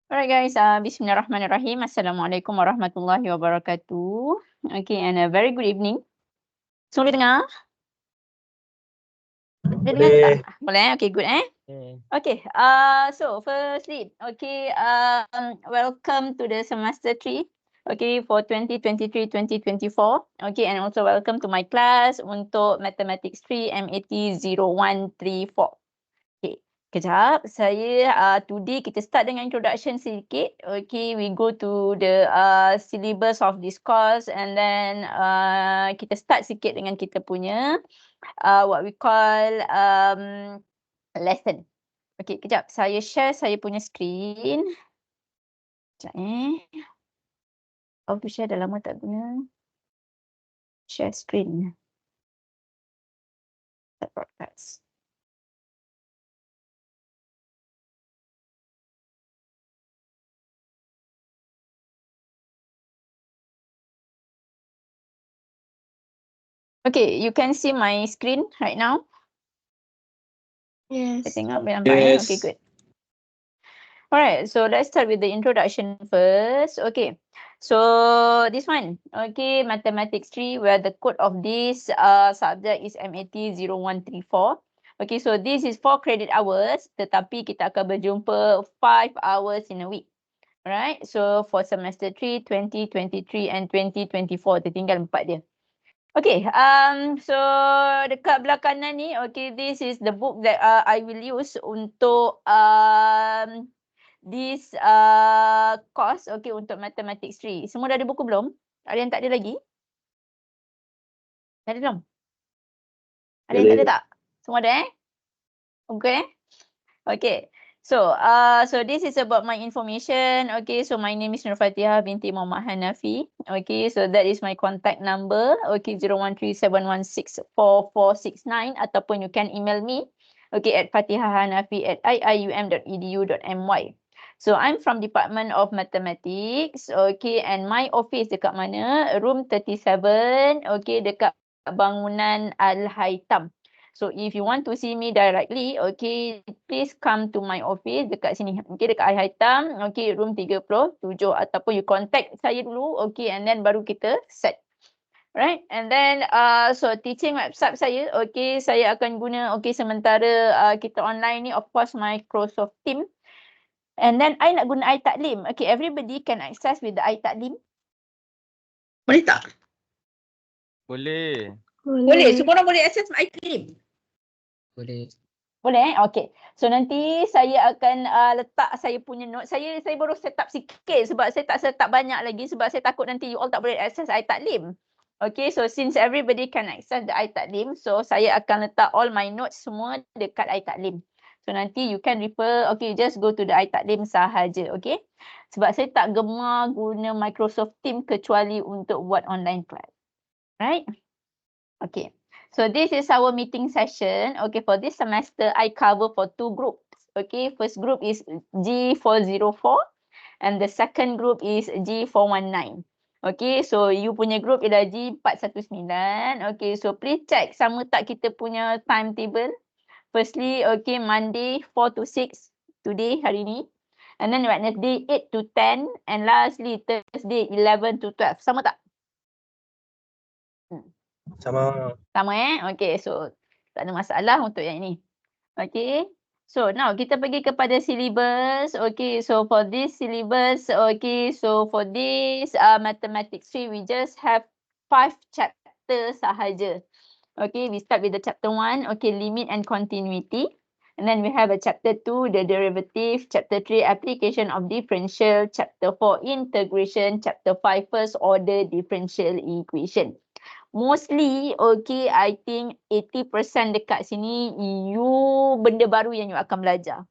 Alright guys, bismillahirrahmanirrahim. Assalamualaikum warahmatullahi wabarakatuh. Okay, and a very good evening. Semua boleh dengar? Boleh dengar tak? Boleh. Boleh, okay, good Okay, so firstly, okay, welcome to the semester 3, okay, for 2023-2024. Okay, and also welcome to my class untuk Mathematics 3 MAT 0134. Okay, kejap. Today kita start dengan introduction sedikit. Okay, we go to the syllabus of this course and then kita start sikit dengan kita punya what we call lesson. Okay, kejap. Saya share saya punya screen. Kejap How to share dah lama tak guna. Share screen. Start broadcast. Okay, you can see my screen right now. Yes. Saya tengok boleh nampak Yes. Okay, good. Alright, so let's start with the introduction first. Okay, so this one, okay, Mathematics 3, where the code of this subject is MAT 0134. Okay, so this is 4 credit hours, tetapi kita akan berjumpa 5 hours in a week. Alright, so for semester 3, 2023 and 2024, tertinggal 4 dia. Okay, so dekat belah kanan ni, okay, this is the book that I will use untuk this course, okay, untuk Mathematics 3. Semua dah ada buku belum? Ada yang tak ada lagi? Dah ada belum? Ada yang tak ada tak? Semua ada Okay. Okay. So, so this is about my information. Okay, so my name is Nur Fatihah binti Muhammad Hanafi. Okay, so that is my contact number. Okay, 0137164469 ataupun you can email me. Okay, at fatihahhanafi@iium.edu.my. So I'm from Department of Mathematics. Okay, and my office dekat mana? Room 37. Okay, dekat bangunan Al-Haitam. So if you want to see me directly, okay, please come to my office dekat sini. Okay, dekat Al-Haitam, okay, room 37 ataupun you contact saya dulu, okay, and then baru kita set. Right, and then so teaching website saya, okay, saya akan guna, okay, sementara kita online ni, of course, Microsoft Teams. And then I nak guna iTaklim. Okay, everybody can access with the iTaklim. Boleh tak? Boleh. Boleh, semua orang boleh access iTaklim. Boleh. Boleh Okay. So nanti saya akan letak saya punya note. Saya baru set up sikit sebab saya tak set up banyak lagi sebab saya takut nanti you all tak boleh access iTaklim. Okay, so since everybody can access the iTaklim, so saya akan letak all my notes semua dekat iTaklim. So nanti you can refer, okay, just go to the iTaklim sahaja, okay. Sebab saya tak gemar guna Microsoft Teams kecuali untuk buat online class. Right? Okay. So this is our meeting session. Okay, for this semester, I cover for 2 groups. Okay, first group is G404 and the second group is G419. Okay, so you punya group ialah G419. Okay, so please check sama tak kita punya timetable. Firstly, okay, Monday 4 to 6 today, hari ni. And then Wednesday 8 to 10 and lastly Thursday 11 to 12. Sama tak? Sama. Sama Okay, so tak ada masalah untuk yang ini. Okay. So now kita pergi kepada syllabus. Okay, so for this syllabus, okay, so for this Mathematics 3, we just have 5 chapters sahaja. Okay, we start with the chapter 1, okay, limit and continuity. And then we have a chapter 2, the derivative, chapter 3, application of differential, chapter 4, integration, chapter 5, first order differential equation. Mostly, okay, I think 80% dekat sini you benda baru yang you akan belajar.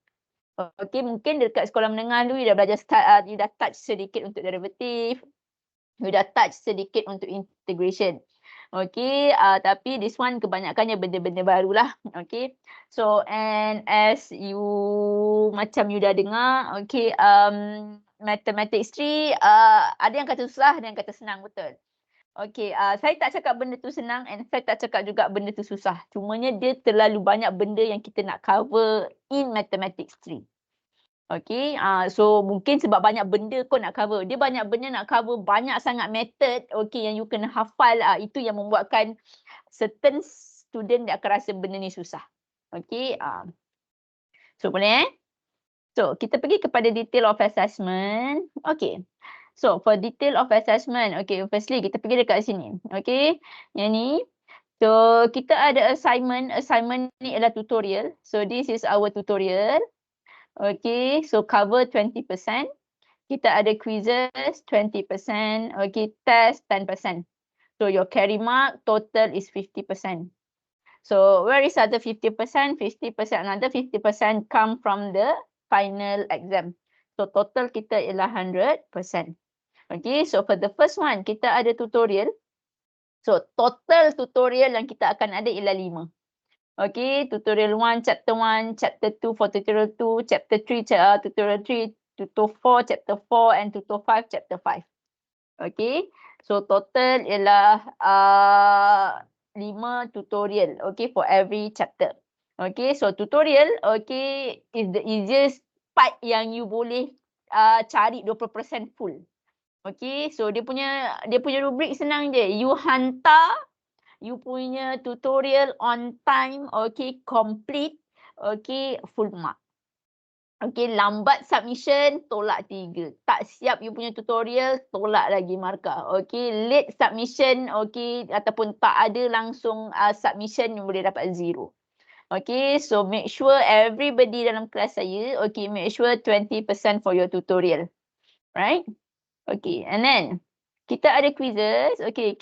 Okay, mungkin dekat sekolah menengah dulu you dah belajar you dah touch sedikit untuk derivative, you dah touch sedikit untuk integration. Okay, tapi this one kebanyakannya benda-benda barulah. Okay, so and as you macam you dah dengar, okay, Mathematics 3 ada yang kata susah, ada yang kata senang, betul. Okay, saya tak cakap benda tu senang and saya tak cakap juga benda tu susah. Cumanya dia terlalu banyak benda yang kita nak cover in Mathematics 3. Okay, so mungkin sebab banyak benda kau nak cover. Dia banyak benda nak cover, banyak sangat method, okay, yang you kena hafal. Itu yang membuatkan certain student dia akan rasa benda ni susah. Okay, so boleh So, kita pergi kepada detail of assessment. Okay, so for detail of assessment, okay, firstly kita pergi dekat sini. Okay, yang ni. So, kita ada assignment. Assignment ni adalah tutorial. So, this is our tutorial. Okay, so cover 20%. Kita ada quizzes 20%. Okay, test 10%. So your carry mark total is 50%. So where is other 50%? 50%, another 50% come from the final exam. So total kita ialah 100%. Okay, so for the first one, kita ada tutorial. So total tutorial yang kita akan ada ialah 5. Okay, tutorial 1, chapter 1, chapter 2 for tutorial 2, chapter 3, tutorial 3, tutorial 4, chapter 4 and tutorial 5, chapter 5. Okay, so total ialah 5 tutorial, okay, for every chapter. Okay, so tutorial, okay, is the easiest part yang you boleh cari 20% full. Okay, so dia punya rubrik senang je. You hantar you punya tutorial on time, okay, complete, okay, full mark. Okay, lambat submission, tolak 3. Tak siap you punya tutorial, tolak lagi markah. Okay, late submission, okay, ataupun tak ada langsung submission, you boleh dapat 0. Okay, so make sure everybody dalam kelas saya, okay, make sure 20% for your tutorial. Right? Okay, and then kita ada quizzes. Okay,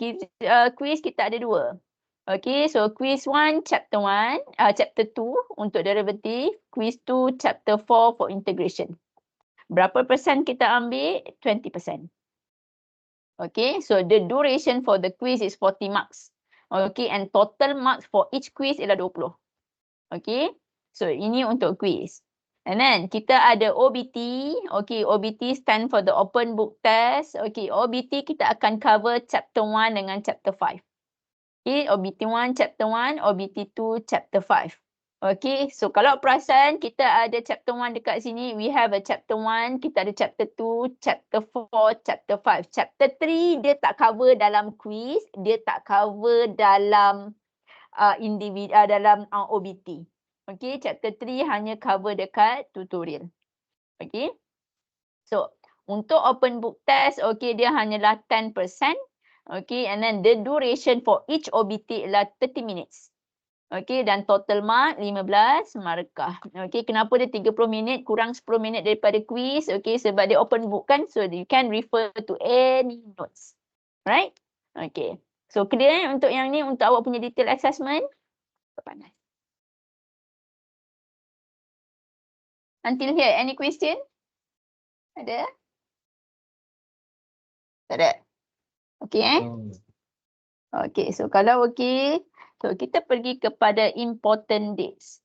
quiz kita ada 2. Okay, so quiz 1, chapter 1, chapter 2 untuk derivative, quiz 2, chapter 4 for integration. Berapa persen kita ambil? 20%. Okay, so the duration for the quiz is 40 marks. Okay, and total marks for each quiz ialah 20. Okay, so ini untuk quiz. And then kita ada OBT. Okay, OBT stand for the open book test. Okay, OBT kita akan cover chapter 1 dengan chapter 5. Okay, OBT 1, chapter 1, OBT 2, chapter 5. Okay, so kalau perasan kita ada chapter 1 dekat sini, we have a chapter 1, kita ada chapter 2, chapter 4, chapter 5. Chapter 3 dia tak cover dalam quiz, dia tak cover dalam dalam OBT. Okay, chapter 3 hanya cover dekat tutorial. Okay, so untuk open book test, okay, dia hanyalah 10%. Okay, and then the duration for each OBT ialah 30 minutes. Okay, dan total mark 15 markah. Okay, kenapa dia 30 minit kurang 10 minit daripada quiz? Okay, sebab dia open book kan, so you can refer to any notes. Right? Okay, so clear untuk yang ni, untuk awak punya detail assessment? Panas. Until here, any question? Ada? Tak ada? Okay, Okay, so kalau okay, so kita pergi kepada important dates.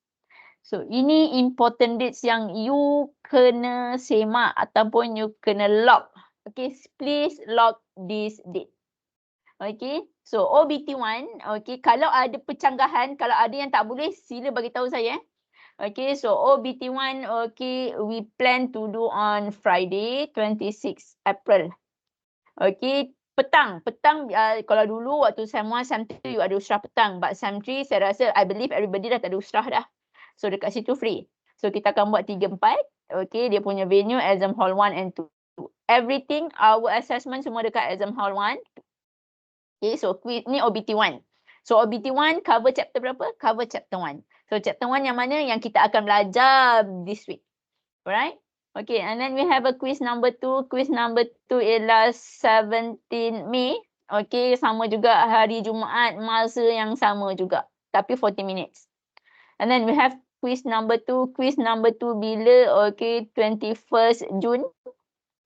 So ini important dates yang you kena semak ataupun you kena log. Okay, please log this date. Okay, so OBT1, okay, kalau ada pencanggahan, kalau ada yang tak boleh, sila bagi tahu saya. Okay, so OBT1, okay, we plan to do on Friday, 26 April. Okay, petang, kalau dulu waktu SEM 1, SEM 2 you ada usrah petang, but SEM 3 saya rasa, I believe everybody dah tak ada usrah dah. So dekat situ free. So kita akan buat 3-4, okay, dia punya venue exam hall 1 and 2. Everything, our assessment semua dekat exam hall 1. Okay, so ni OBT1. So OBT1 cover chapter berapa? Cover chapter 1. So chapter 1 yang mana? Yang kita akan belajar this week. Alright? Okay, and then we have a quiz number 2. Quiz number 2 ialah 17 Mei. Okay, sama juga hari Jumaat, masa yang sama juga. Tapi 40 minutes. And then we have quiz number 2. Quiz number 2 bila? Okay, 21st June.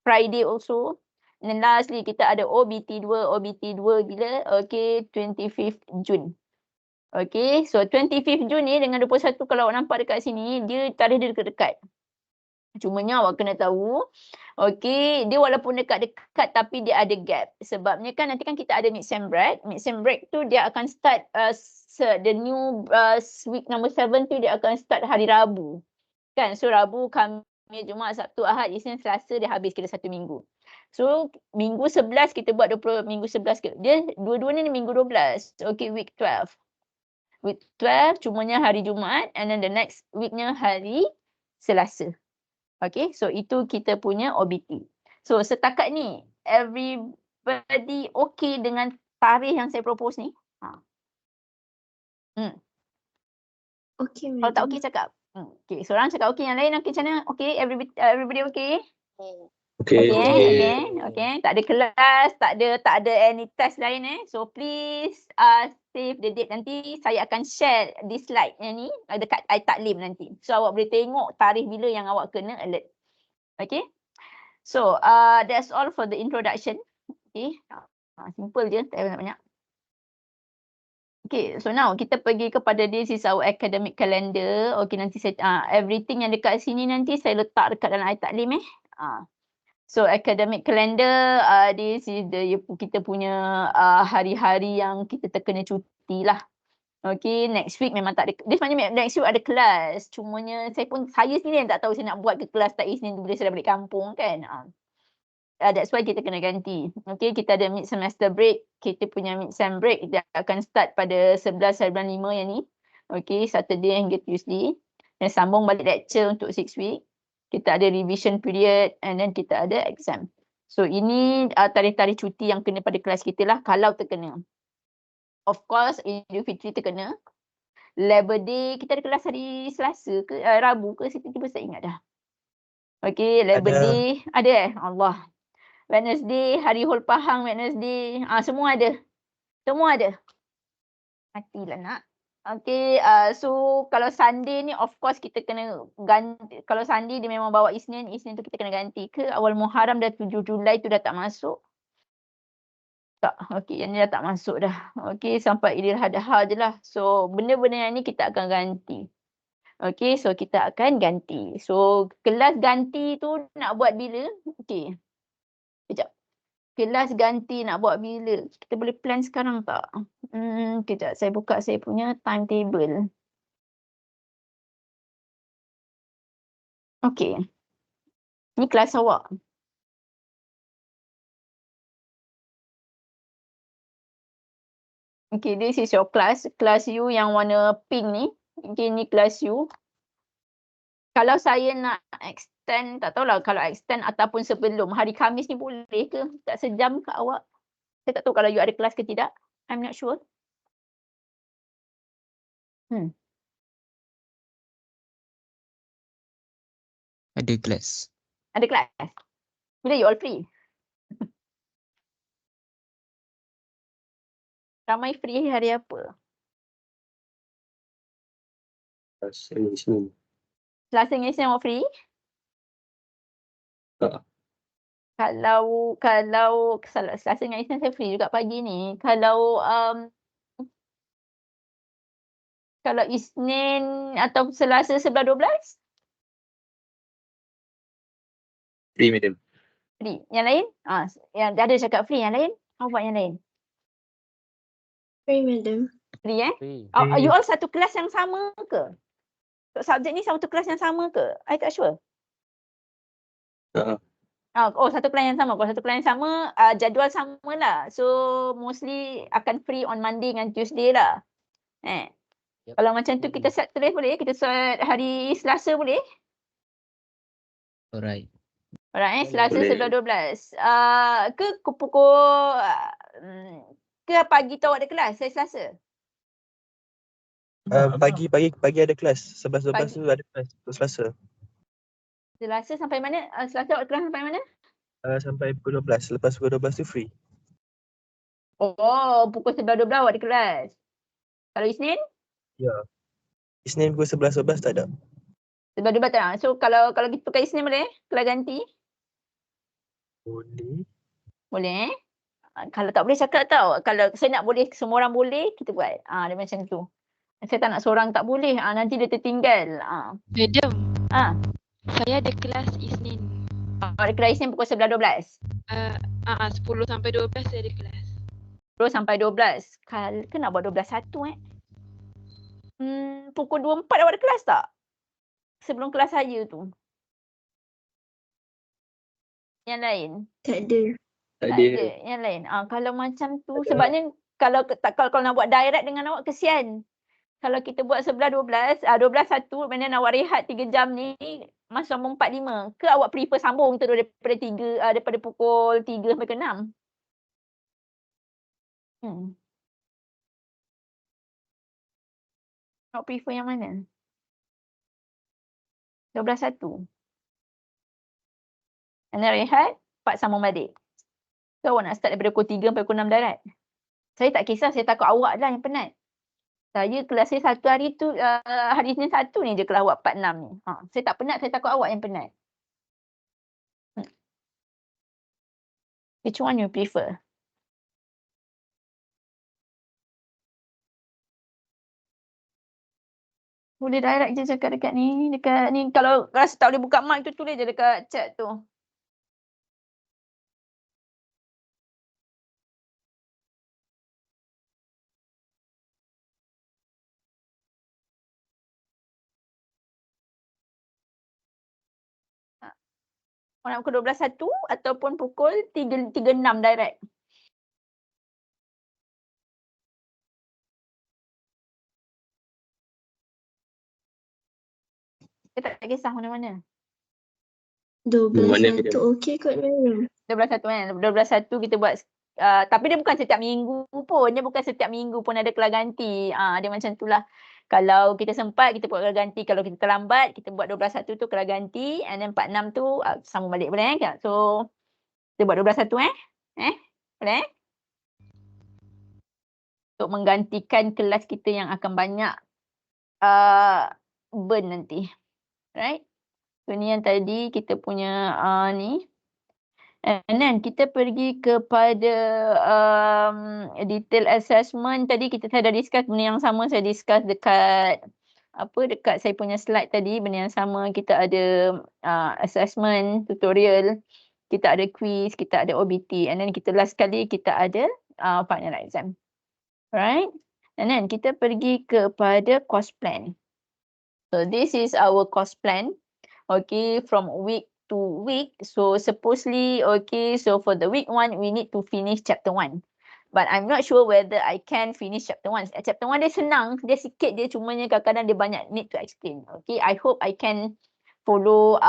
Friday also. And then lastly, kita ada OBT2. OBT2 bila? Okay, 25th June. Okay, so 25th June ni dengan 21 kalau awak nampak dekat sini, dia tarikh dia dekat-dekat. Cumanya awak kena tahu, okay, dia walaupun dekat-dekat tapi dia ada gap. Sebabnya kan nanti kan kita ada mid-sem break. Mid-sem break tu dia akan start, the new week number 7 tu dia akan start hari Rabu. Kan, so Rabu, Khamis, Jumaat, Sabtu, Ahad, Isnin, Selasa dia habis kira 1 minggu. So minggu 11 kita buat 20 minggu 11 dia dua-dua ni minggu 12. Okay, week 12. Week 12 cumanya hari Jumaat and then the next weeknya hari Selasa. Okay, so itu kita punya OBT. So setakat ni everybody okay dengan tarikh yang saya propose ni? Okay, Kalau tak okay cakap. Okay, seorang cakap okay, yang lain okay macam mana? Okay, everybody okay? Okay. Okay. Tak ada kelas, tak ada any test lain So please save the date nanti. Saya akan share di slide yang ni dekat iTaklim nanti. So awak boleh tengok tarikh bila yang awak kena alert. Okay. So that's all for the introduction. Okay. Simple je, tak payah banyak. Okay, so now kita pergi kepada this is our academic calendar. Okay, nanti saya everything yang dekat sini nanti saya letak dekat dalam iTaklim So academic calendar, this is kita punya hari-hari yang kita terkena cuti lah. Okay, next week memang tak ada. This maknanya next week ada kelas. Cumanya saya sendiri yang tak tahu saya nak buat ke kelas tak Isnin bila saya dah balik kampung kan. That's why kita kena ganti. Okay, kita ada mid semester break. Kita punya mid sem break dia akan start pada 11 bulan 5 yang ni. Okay, Saturday hingga Tuesday. Dan sambung balik lecture untuk 6 week. Kita ada revision period and then kita ada exam. So ini tarikh-tarikh cuti yang kena pada kelas kita lah kalau terkena. Of course, Idul Fitri terkena. Labor Day, kita ada kelas hari Selasa ke Rabu ke? Saya tiba-tiba saya ingat dah. Okay, Labor Day. Ada Allah. Wednesday, Hari Hul Pahang Wednesday. Semua ada. Semua ada. Matilah nak. Okay, so kalau Sunday ni of course kita kena ganti. Kalau Sunday dia memang bawa Isnin tu kita kena ganti ke awal Muharram dah 7 Julai tu dah tak masuk. Tak, okay, yang ni dah tak masuk dah. Okay, sampai Idul Adha je lah. So, benda-benda yang ni kita akan ganti. Okay, so kita akan ganti. So, kelas ganti tu nak buat bila? Okay. Sekejap. Kelas ganti nak buat bila? Kita boleh plan sekarang tak? Kejap, saya buka saya punya timetable. Okay. Ni kelas awak. Okay, this is your class. Kelas you yang warna pink ni. Okay, ni kelas you. Kalau saya nak extend, tak tahulah kalau extend ataupun sebelum hari Khamis ni boleh ke? Tak sejam ke awak? Saya tak tahu kalau you ada kelas ke tidak. I'm not sure. Ada kelas. Ada kelas? Bila you all free? Ramai free hari apa? Isnin. Selasa dengan Isnin awak free? Tak. Kalau Selasa dengan Isnin saya free juga pagi ni. Kalau Isnin atau Selasa 11-12? Free, madam. Free. Yang lain? Yang ada cakap free. Yang lain? Awak yang lain? Free, madam. Free Free. You all satu kelas yang sama ke? Subjek ni satu kelas yang sama ke? I tak sure. Satu kelas yang sama. Kalau satu kelas yang sama, jadual sama lah. So mostly akan free on Monday dengan Tuesday lah. Yep. Kalau macam tu kita set tulis boleh? Kita set hari Selasa boleh? Alright. Alright, Boleh. Selasa 11-12. Ke pukul ke pagi tu awak ada kelas? Saya Selasa. Pagi ada kelas. 11-12 Pagi. tu ada kelas untuk Selasa. Selasa sampai mana? Selasa awak kelas sampai mana? Sampai pukul 12. Lepas pukul 12 tu free. Oh, pukul 11-12 awak ada kelas. Kalau Isnin? Ya. Isnin pukul 11-12 tak ada. 11-12 tak nak. So kalau kita pakai Isnin boleh? Kelas ganti? Boleh. Boleh kalau tak boleh cakap tau. Kalau saya nak boleh, semua orang boleh, kita buat. Dia macam tu. Saya tak nak seorang tak boleh. Nanti dia tertinggal. Madam, Ah. saya ada kelas Isnin. Ada kelas Isnin pukul 11-12. 10 sampai 12 saya ada kelas. 10 sampai 12. Ke nak buat 12-1 pukul 24 awak ada kelas tak? Sebelum kelas saya tu. Yang lain? Tak ada. Tak Tak ada. ada. Yang lain. Kalau macam tu sebabnya kalau nak buat direct dengan awak kesian. Kalau kita buat 11-12, 12-1, kemudian awak rehat 3 jam ni, masuk 4-5. Ke awak prefer sambung terus daripada pukul 3 sampai ke 6? Awak prefer yang mana? 12-1. And then rehat, 4 sambung balik. Ke awak nak start daripada pukul 3 sampai pukul 6 darat? Saya tak kisah, saya takut awak lah yang penat. Saya kelas saya satu hari tu, hari Isnin satu ni je kelas awak 4-6 ni. Saya tak penat, saya takut awak yang penat. Which one you prefer? Boleh direct je cakap dekat ni. Dekat ni, kalau rasa tak boleh buka mic tu, tulis je dekat chat tu. Nak pukul 12.1 ataupun pukul 3.6 direct. Saya tak kisah mana-mana. 12-1 okey kot Mariam. 12.1 kan. 12.1 kita buat tapi dia bukan setiap minggu pun. Dia bukan setiap minggu pun ada kelas ganti. Dia macam tu lah. Kalau kita sempat, kita buat kelas ganti. Kalau kita terlambat, kita buat 12.1 tu kelas ganti. And then 4.6 tu sambung balik. Boleh So, kita buat 12.1 Boleh Untuk menggantikan kelas kita yang akan banyak burn nanti. Right? So, ni yang tadi kita punya ni. And then kita pergi kepada detail assessment. Tadi saya dah discuss benda yang sama. Saya discuss dekat dekat saya punya slide tadi. Benda yang sama. Kita ada assessment, tutorial. Kita ada quiz, kita ada OBT. And then kita last kali kita ada final exam. Right? And then kita pergi kepada course plan. So this is our course plan. Okay, from week to week. So supposedly, okay, so for the week 1, we need to finish chapter 1. But I'm not sure whether I can finish chapter 1. Chapter 1 dia senang, dia sikit je, cumanya kadang-kadang dia banyak need to explain. Okay, I hope I can follow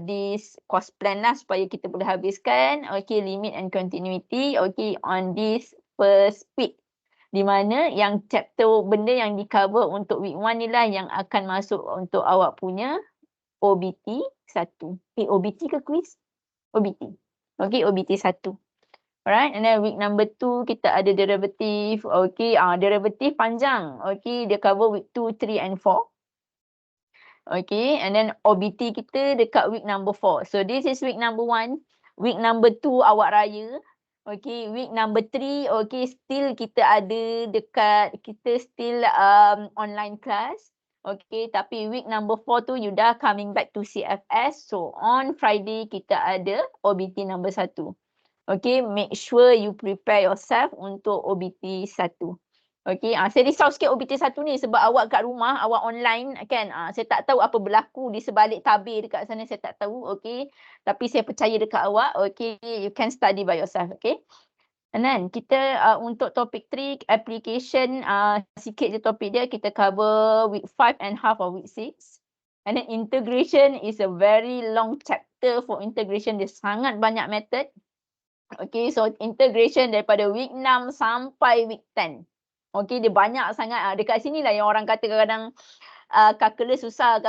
this course plan lah supaya kita boleh habiskan, okay, limit and continuity, okay, on this first week. Di mana yang chapter benda yang di cover untuk week 1 ni lah yang akan masuk untuk awak punya OBT 1. OBT ke quiz? OBT. Okay, OBT 1. Alright, and then week number 2 kita ada derivative. Okay, derivative panjang. Okay, dia cover week 2, 3 and 4. Okay, and then OBT kita dekat week number 4. So this is week number 1. Week number 2 awak raya. Okay, week number 3, okay, still kita ada dekat, kita still online class. Okay, tapi week number 4 tu you dah coming back to CFS. So on Friday kita ada OBT number 1. Okay, make sure you prepare yourself untuk OBT 1. Okay, saya risau sikit OBT 1 ni sebab awak kat rumah, awak online kan. Saya tak tahu apa berlaku di sebalik tabir dekat sana, saya tak tahu. Okay, tapi saya percaya dekat awak. Okay, you can study by yourself. Okay. And then kita untuk topik 3 application, sikit je topik dia, kita cover week 5 and half of week 6. And then integration is a very long chapter for integration. Dia sangat banyak method. Okay, so integration daripada week 6 sampai week 10. Okay, dia banyak sangat. Dekat sini lah yang orang kata kadang-kadang calculus susah.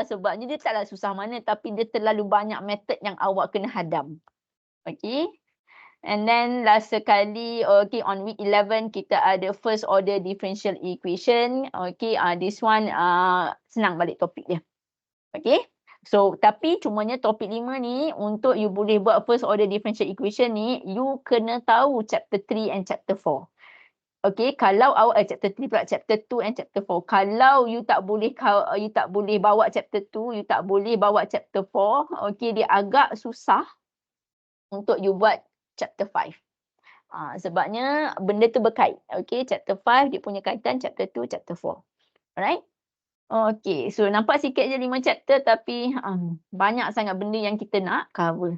Sebabnya dia taklah susah mana, tapi dia terlalu banyak method yang awak kena hadam. Okay. And then last sekali, okay, on week 11 kita ada first order differential equation. Okay, this one senang balik topik dia. Okay, so tapi cumanya topik 5 ni untuk you boleh buat first order differential equation ni, you kena tahu chapter 3 and chapter 4. Okay, kalau awak chapter 3 pula, chapter 2 and chapter 4. Kalau you tak boleh bawa chapter 2, you tak boleh bawa chapter 4, okay, dia agak susah untuk you buat chapter 5. Sebabnya benda tu berkait. Okay, chapter 5 dia punya kaitan chapter 2, chapter 4. Alright? Okay, so nampak sikit je 5 chapter tapi banyak sangat benda yang kita nak cover.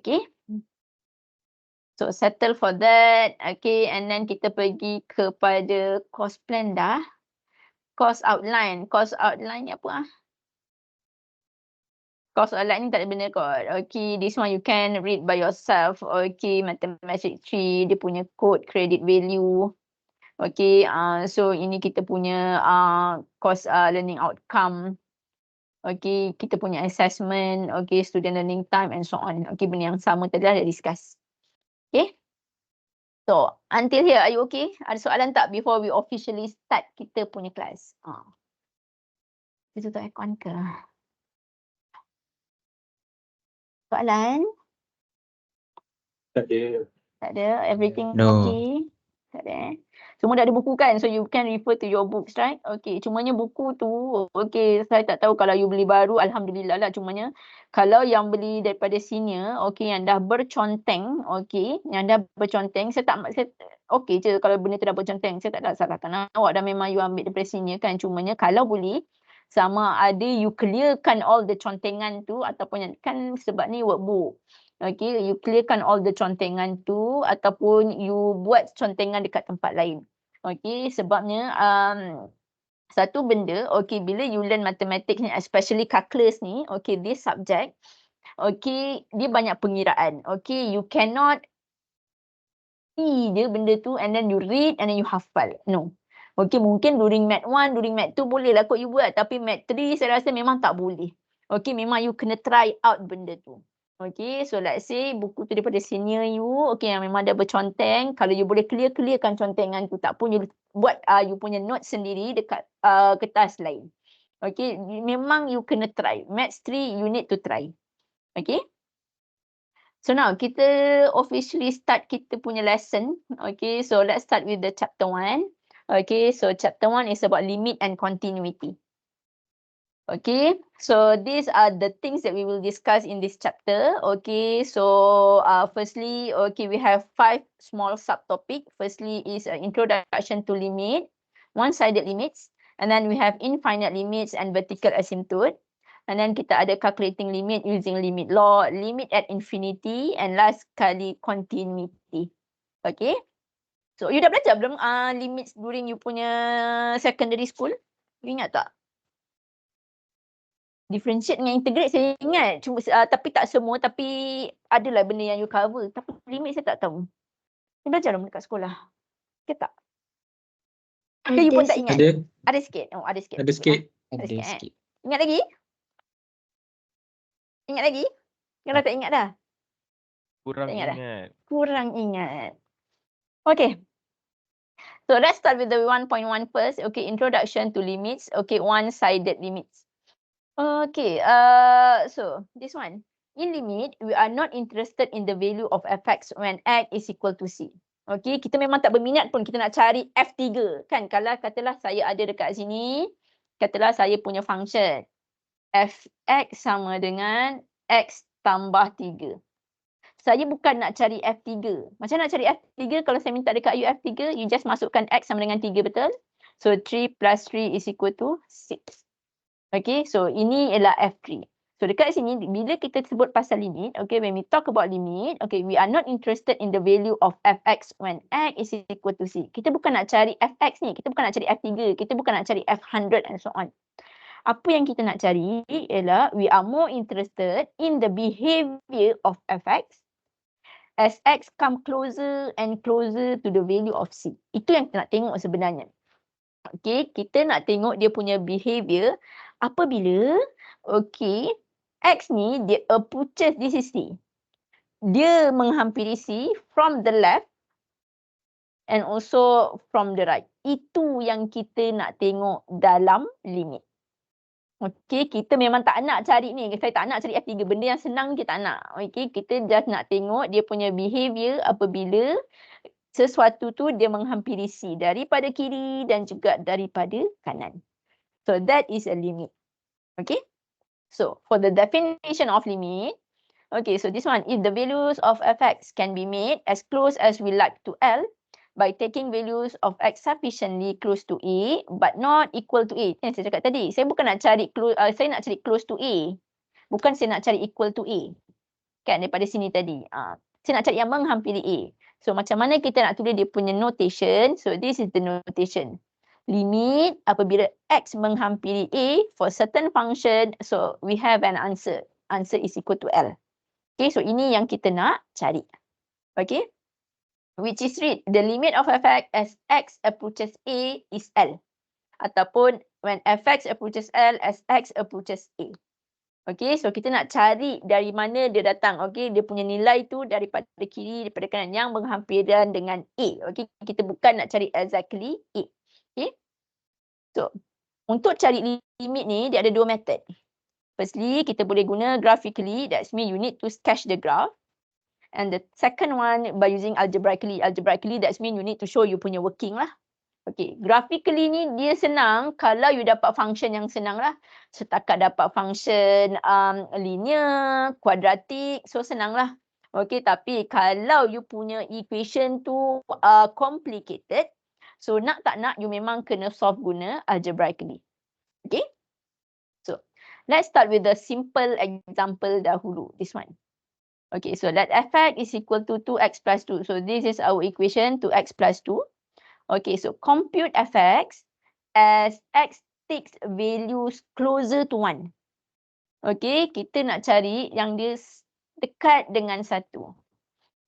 Okay. So settle for that. Okay, and then kita pergi kepada course plan dah. Course outline. Course outline ni apa ah? Course outline ni tak ada benda kot. Okay, this one you can read by yourself. Okay, Mathematics 3, dia punya code, credit value. Okay, so ini kita punya course learning outcome. Okay, kita punya assessment. Okay, student learning time and so on. Okay, benda yang sama tadi dah discuss. Okay. So, until here, are you okay? Ada soalan tak before we officially start kita punya kelas? Kita tutup aircon ke? Soalan? Tak ada. Tak ada? Everything No. okay? Tak ada eh? Semua dah ada buku kan? So, you can refer to your books, right? Okay, cumanya buku tu, okay, saya tak tahu kalau you beli baru, Alhamdulillah lah. Cumanya, kalau yang beli daripada senior, okay, yang dah berconteng, okay, yang dah berconteng, okay je kalau benda tu dah berconteng. Saya tak ada salahkan awak, dah memang you ambil daripada senior kan. Cumanya, kalau boleh, sama ada you clearkan all the contengan tu, ataupun kan sebab ni workbook. Okay, you clearkan all the contengan tu ataupun you buat contengan dekat tempat lain. Okay, sebabnya satu benda, okay, bila you learn mathematics ni, especially calculus ni, okay, this subject, okay, dia banyak pengiraan. Okay, you cannot see je benda tu and then you read and then you hafal. No. Okay, mungkin during Mat 1, during Mat 2 boleh lah kot you buat. Tapi Mat 3 saya rasa memang tak boleh. Okay, memang you kena try out benda tu. Okay, so let's say buku tu daripada senior you, okay, yang memang dah berconteng, kalau you boleh clearkan contengan tu, tak pun you buat you punya note sendiri dekat kertas lain. Okay, memang you kena try. Maths 3, you need to try. Okay. So now, kita officially start kita punya lesson. Okay, so let's start with the chapter 1. Okay, so chapter 1 is about limit and continuity. Okay, so these are the things that we will discuss in this chapter. Okay, so firstly, okay, we have 5 small subtopic. Firstly is introduction to limit, one-sided limits, and then we have infinite limits and vertical asymptote. And then kita ada calculating limit using limit law, limit at infinity, and last kali continuity. Okay, so you dah belajar belum limits during you punya secondary school? You ingat tak? Differentiate dengan integrate saya ingat, cuma tapi tak semua, tapi adalah benda yang you cover. Tapi limit saya tak tahu. You belajar belum dekat sekolah? Ke tak? Ke you pun tak ingat? Ada. Ada sikit. Oh, ada sikit. Ada sikit. Ada sikit. Ingat lagi? Ingat lagi? Kalau tak ingat dah? Kurang tak ingat. ingat. Kurang ingat. Okay. So let's start with the 1.1 first. Okay, introduction to limits. Okay, one-sided limits. Okay, so this one. In limit, we are not interested in the value of fx when x is equal to c. Okay, kita memang tak berminat pun kita nak cari f3 kan. Kalau katalah saya ada dekat sini, katalah saya punya function fx sama dengan x tambah 3. Saya bukan nak cari f3. Macam nak cari f3 kalau saya minta dekat you f3, you just masukkan x sama dengan 3, betul? So 3 plus 3 is equal to 6. Okay, so ini ialah f3. So dekat sini, bila kita sebut pasal limit, okay, when we talk about limit, okay, we are not interested in the value of fx when x is equal to c. Kita bukan nak cari fx ni, kita bukan nak cari f3, kita bukan nak cari f100 and so on. Apa yang kita nak cari ialah we are more interested in the behavior of fx as x come closer and closer to the value of c. Itu yang kita nak tengok sebenarnya. Okay, kita nak tengok dia punya behavior apabila, okay, x ni dia approaches this is c. Dia menghampiri c from the left and also from the right. Itu yang kita nak tengok dalam limit. Okay, kita memang tak nak cari ni. Saya tak nak cari F3. Benda yang senang kita tak nak. Okay, kita just nak tengok dia punya behavior apabila sesuatu tu dia menghampiri C daripada kiri dan juga daripada kanan. So that is a limit. Okay. So for the definition of limit, okay, so this one, if the values of fx can be made as close as we like to L by taking values of x sufficiently close to A but not equal to A. Yang saya cakap tadi, saya bukan nak cari saya nak cari close to A. Bukan saya nak cari equal to A. kan daripada sini tadi. Saya nak cari yang menghampiri A. So macam mana kita nak tulis dia punya notation? So this is the notation. Limit apabila X menghampiri A for certain function, so we have an answer. Answer is equal to L. Okay, so ini yang kita nak cari. Okay. Which is read the limit of f(x) as X approaches A is L. Ataupun when f(x) approaches L as X approaches A. Okay, so kita nak cari dari mana dia datang. Okay, dia punya nilai tu daripada kiri, daripada kanan yang berhampiran dengan A. Okay, kita bukan nak cari exactly A. Okay, so untuk cari limit ni, dia ada dua method. Firstly, kita boleh guna graphically. That's mean you need to sketch the graph. And the second one by using algebraically. Algebraically, that's mean you need to show you punya working lah. Okay, graphically ni dia senang kalau you dapat function yang senang lah. Setakat dapat function linear, kuadratik, so senang lah. Okay, tapi kalau you punya equation tu complicated, so nak tak nak you memang kena solve guna algebraically. Okay, so let's start with the simple example dahulu, this one. Okay, so let f(x) is equal to 2x plus 2. So this is our equation, 2x plus 2. Okay, so compute f(x) as x takes values closer to 1. Okay, kita nak cari yang dia dekat dengan 1.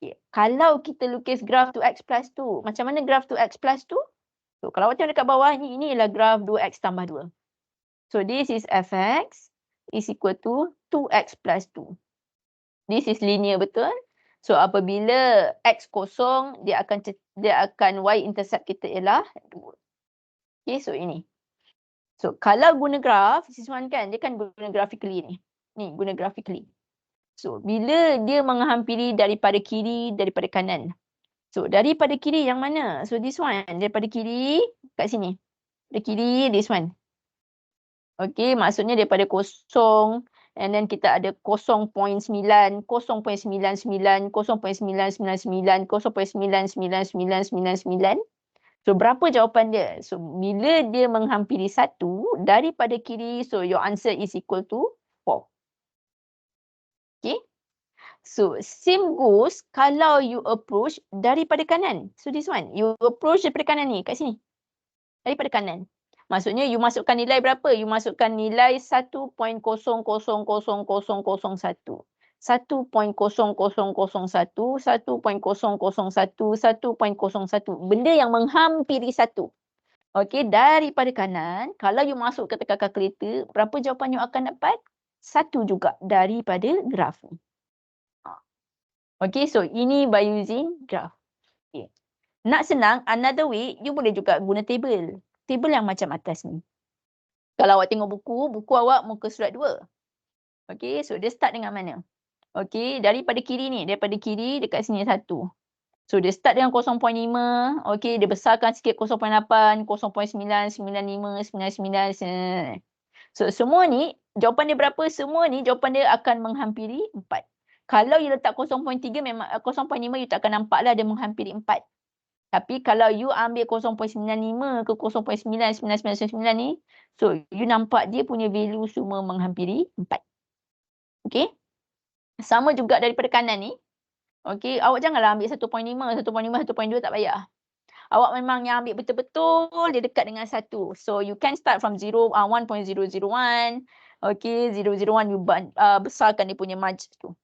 Okay, kalau kita lukis graf 2x plus 2, macam mana graf 2x plus 2? So kalau awak tengok dekat bawah ni, ini ialah graf 2x tambah 2. So this is f(x) is equal to 2x plus 2. This is linear, betul? So apabila x kosong, dia akan y-intercept kita ialah 2. Okay, so ini. So kalau guna graph, this one kan, dia kan guna graphically ni. Ni guna graphically. So bila dia menghampiri daripada kiri, daripada kanan. So daripada kiri yang mana? So this one, daripada kiri kat sini. Dari kiri, this one. Okay, maksudnya daripada kosong. And then kita ada 0.9, 0.99, 0.999, 0.999, 0.99999. So berapa jawapan dia? So bila dia menghampiri 1 daripada kiri, so your answer is equal to 4. Okay. So same goes kalau you approach daripada kanan. So this one, you approach daripada kanan ni, kat sini. Daripada kanan. Maksudnya you masukkan nilai berapa? You masukkan nilai 1.0000001. 1.0001, 1.001, 1.001. Benda yang menghampiri 1. Okey, daripada kanan, kalau you masuk ke tekan kalkulator, berapa jawapan you akan dapat? 1 juga daripada graf ni. Okey, so ini by using graph. Okay. Nak senang, another way, you boleh juga guna table. Table yang macam atas ni. Kalau awak tengok buku awak muka surat 2. Okay, so dia start dengan mana? Okay, daripada kiri ni. Daripada kiri dekat sini 1. So dia start dengan 0.5. Okay, dia besarkan sikit 0.8, 0.9, 95, 99. So semua ni, jawapan dia berapa? Semua ni jawapan dia akan menghampiri 4. Kalau you letak 0.3, memang 0.5 you tak akan nampak lah dia menghampiri 4. Tapi kalau you ambil 0.95 ke 0.9999 ni, so you nampak dia punya value semua menghampiri 4. Okay. Sama juga daripada kanan ni. Okay, awak janganlah ambil 1.5, 1.2 tak payah. Awak memang yang ambil betul-betul dia dekat dengan 1. So you can start from 1.001. Okay, 0.01 you besarkan dia punya margin tu.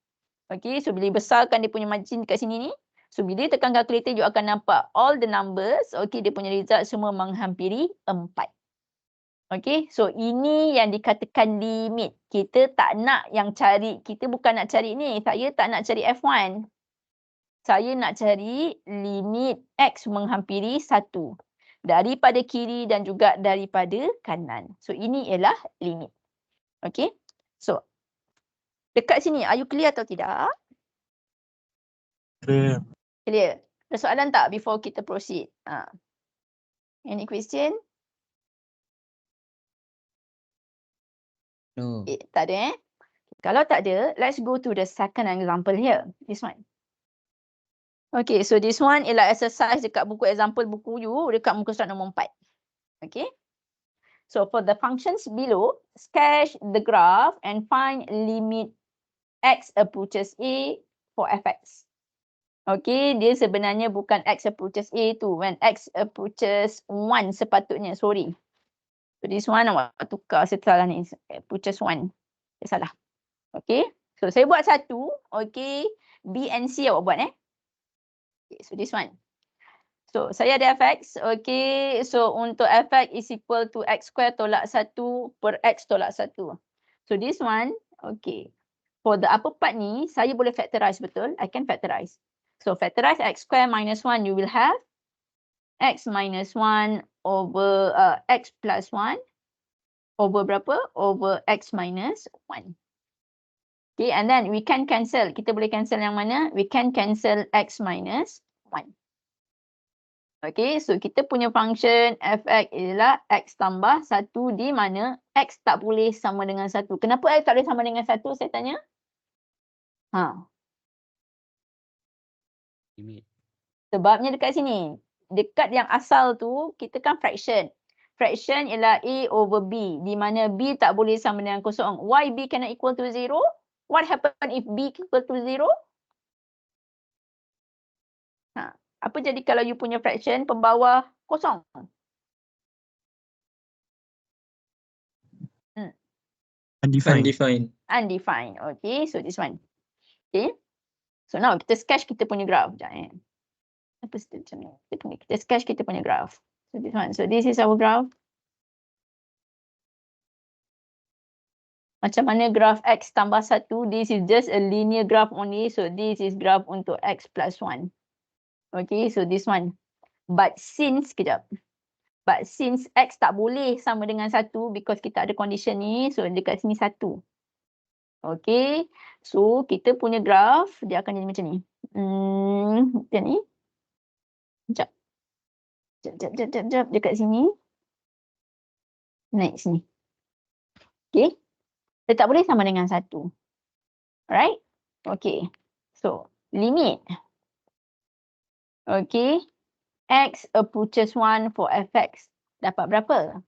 Okay, so bila besarkan dia punya margin dekat sini ni, so bila tekan calculator you akan nampak all the numbers, okay, dia punya result semua menghampiri 4. Okay, so ini yang dikatakan limit. Kita tak nak yang cari, kita bukan nak cari ni, saya tak nak cari F1. Saya nak cari limit X menghampiri 1. Daripada kiri dan juga daripada kanan. So ini ialah limit. Okay, so dekat sini, are you clear atau tidak? Clear. Ada soalan tak before kita proceed? Any question? No. Okay, tak ada Kalau tak ada, let's go to the second example here. This one. Okay, so this one ialah exercise dekat buku example buku you dekat muka surat nombor 4. Okay. So for the functions below, sketch the graph and find limit X approaches A for fx. Okay, dia sebenarnya bukan X approaches A tu. When X approaches 1 sepatutnya, sorry. So this one awak tukar, saya salah ni. Approaches 1. Saya salah. Okay, so saya buat satu. Okay, B and C awak buat Okay, so this one. So saya ada fx. Okay, so untuk fx is equal to x square tolak 1 per x tolak 1. So this one, okay. For the upper part ni, saya boleh factorize, betul? I can factorize. So factorize x square minus 1, you will have x minus 1 over x plus 1 over berapa? Over x minus 1. Okay, and then we can cancel. Kita boleh cancel yang mana? We can cancel x minus 1. Okay, so kita punya function fx ialah x tambah 1 di mana x tak boleh sama dengan 1. Kenapa x tak boleh sama dengan 1, saya tanya? Limit. Sebabnya dekat sini. Dekat yang asal tu, kita kan fraction. Fraction ialah A over B. Di mana B tak boleh sama dengan kosong. Why B cannot equal to 0? What happen if B equal to 0? Apa jadi kalau you punya fraction pembawah kosong? Undefined. Undefined. Okay, so this one. Okay. So now kita sketch kita punya graph. Sekejap Apa macam ni? Kita sketch kita punya graph. So this one. So this is our graph. Macam mana graph x tambah 1? This is just a linear graph only. So this is graph untuk x plus 1. Okay, so this one. But since x tak boleh sama dengan 1 because kita ada condition ni. So dekat sini 1. Okay, so kita punya graph dia akan jadi macam ni. Macam ni. Sekejap. Dekat sini. Naik sini. Okay. Dia tak boleh sama dengan 1. Alright. Okay. So, limit. Okay. X approaches 1 for fx. Dapat berapa?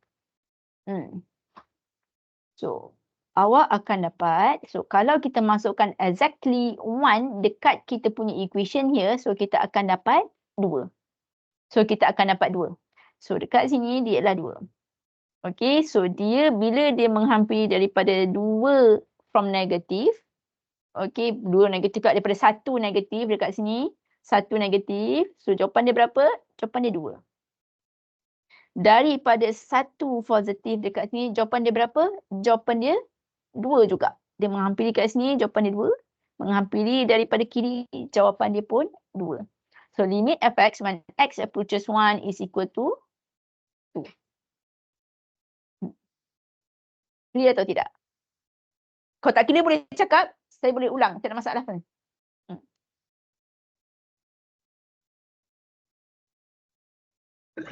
So, awak akan dapat. So, kalau kita masukkan exactly 1 dekat kita punya equation here. So, kita akan dapat 2. So, kita akan dapat 2. So, dekat sini dia adalah 2. Okay, so dia bila dia menghampiri daripada 2 from negative. Okay, 2 negatif daripada 1 negatif dekat sini. 1 negatif. So, jawapan dia berapa? Jawapan dia 2. Daripada 1 positif dekat sini, jawapan dia berapa? Jawapan dia 2 juga. Dia menghampiri kat sini, jawapan dia 2. Menghampiri daripada kiri, jawapan dia pun 2. So, limit fx when x approaches 1 is equal to 2. Clear atau tidak? Kalau tak clear boleh cakap, saya boleh ulang. Tak ada masalah pun.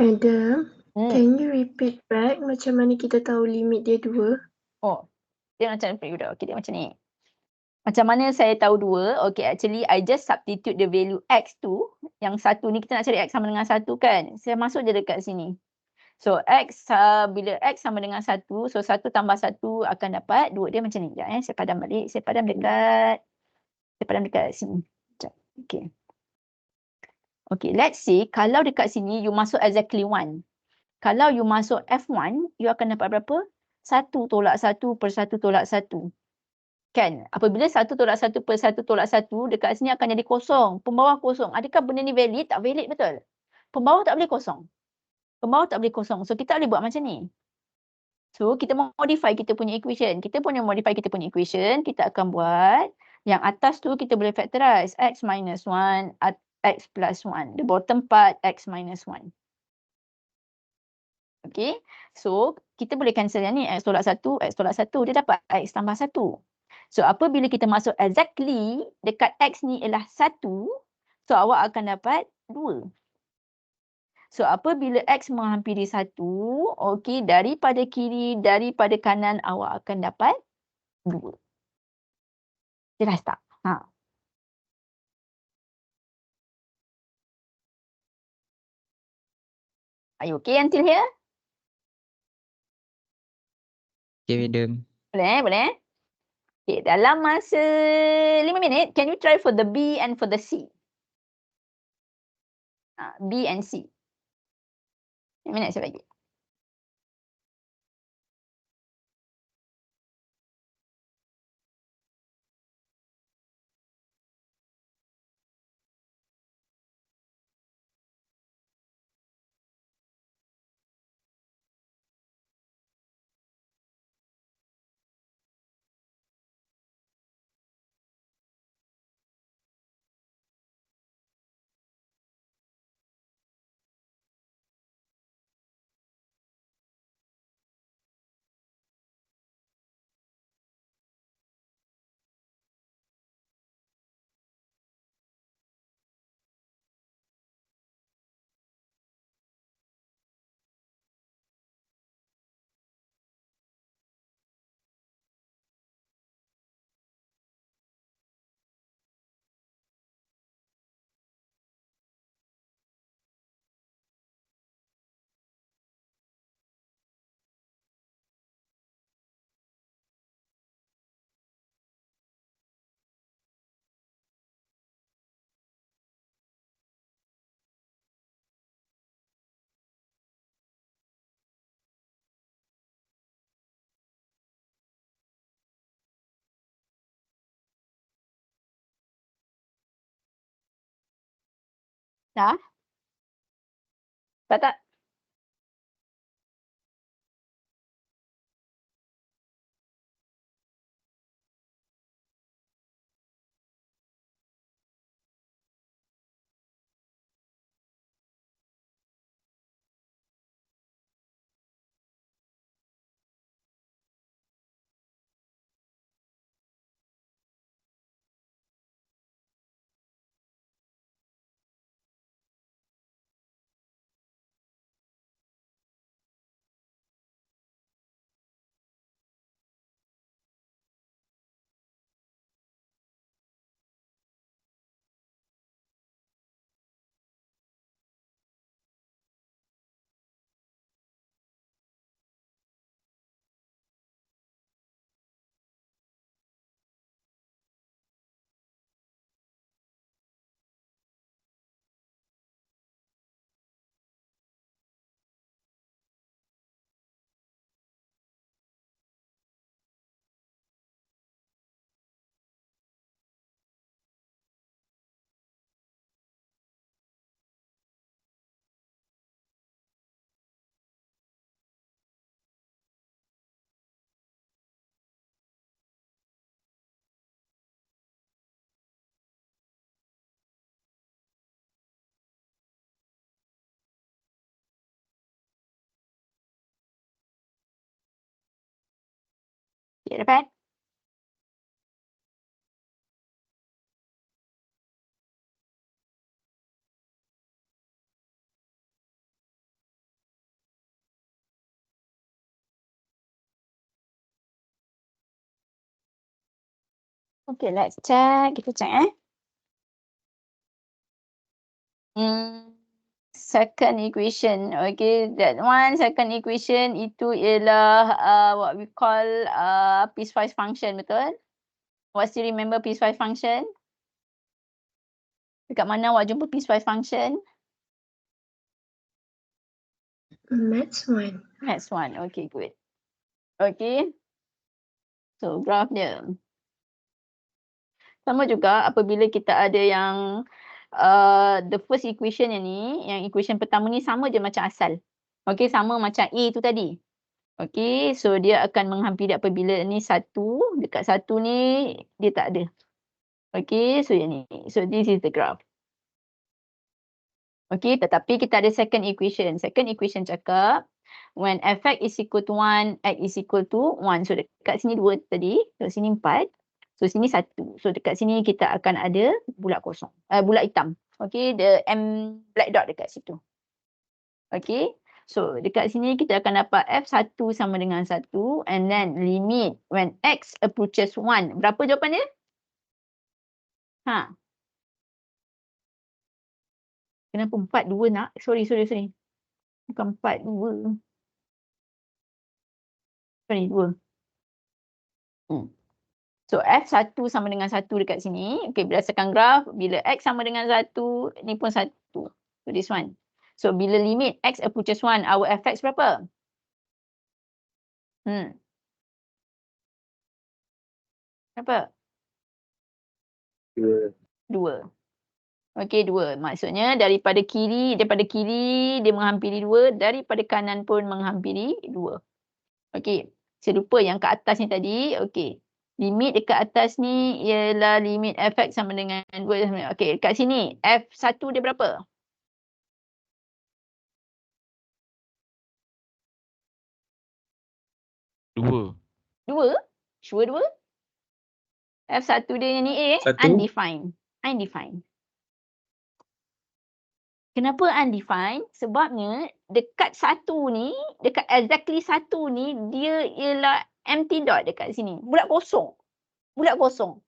Madam, can you repeat back macam mana kita tahu limit dia 2? Oh, dia macam ni. Okay, dia macam ni. Macam mana saya tahu 2? Okay, actually I just substitute the value x tu. Yang 1 ni kita nak cari x sama dengan 1 kan. Saya masuk je dekat sini. So, x bila x sama dengan 1, so 1 tambah 1 akan dapat 2. Dia macam ni. Sekejap saya padam balik. Saya padam dekat sini. Sekejap. Okay. Okay, let's say kalau dekat sini you masuk exactly 1. Kalau you masuk F1, you akan dapat berapa? 1 tolak 1 per 1 tolak 1. Kan? Apabila 1 tolak 1 per 1 tolak 1, dekat sini akan jadi kosong. Pembawah kosong. Adakah benda ni valid? Tak valid, betul? Pembawah tak boleh kosong. Pembawah tak boleh kosong. So, kita boleh buat macam ni. So, kita modify kita punya equation. Kita akan buat yang atas tu kita boleh factorize. X minus 1, X plus 1. The bottom part, X minus 1. Okay. So, kita boleh cancel yang ni. X tolak 1, X tolak 1. Dia dapat X tambah 1. So, apabila kita masuk exactly dekat X ni ialah 1. So, awak akan dapat 2. So, apabila X menghampiri 1, okay, daripada kiri, daripada kanan, awak akan dapat 2. Jelas tak? Are you okay until here? Okay, madam. Boleh? Okay, dalam masa 5 minit, can you try for the B and for the C? B and C. 5 minit saya bagi. Dah? Dapat tak? Okay, dapat? Okay, let's check. Kita check second equation. Okay, that one second equation itu ialah what we call piecewise function, betul? What still remember piecewise function? Dekat mana awak jumpa piecewise function? Maths 1. Maths 1. Okay, good. Okay. So, graph dia. Sama juga apabila kita ada yang the first equation yang ni, yang equation pertama ni sama je macam asal. Okay, sama macam A tu tadi. Okay, so dia akan menghampiri apabila ni satu, dekat satu ni dia tak ada. Okay, so yang ni. So, this is the graph. Okay, tetapi kita ada second equation. Second equation cakap, when f(x) is equal to 1, x is equal to 1. So, dekat sini 2 tadi, dekat sini 4. So, sini 1. So, dekat sini kita akan ada bulat kosong. Bulat hitam. Okay, the M black dot dekat situ. Okay, so dekat sini kita akan dapat F1 sama dengan 1. And then limit when x approaches 1. Berapa jawapan dia? Kenapa 4, 2 nak? Sorry. Bukan 4, 2. Sorry, 2. So F1 sama dengan 1 dekat sini. Okay, berdasarkan graf, bila X sama dengan 1, ni pun 1. So this one. So bila limit X approaches 1, our fx berapa? Berapa? 2. 2. Okey, 2. Maksudnya daripada kiri dia menghampiri 2, daripada kanan pun menghampiri 2. Okey. Saya lupa yang ke atas ni tadi. Okey. Limit dekat atas ni ialah limit fx sama dengan 2. Okey, dekat sini F1 dia berapa? Dua. 2? Sure 2? F1 dia yang ni A, 1. undefined. Undefined. Kenapa undefined? Sebabnya dekat 1 ni, dekat exactly 1 ni, dia ialah empty dot dekat sini. Bulat kosong. Bulat kosong.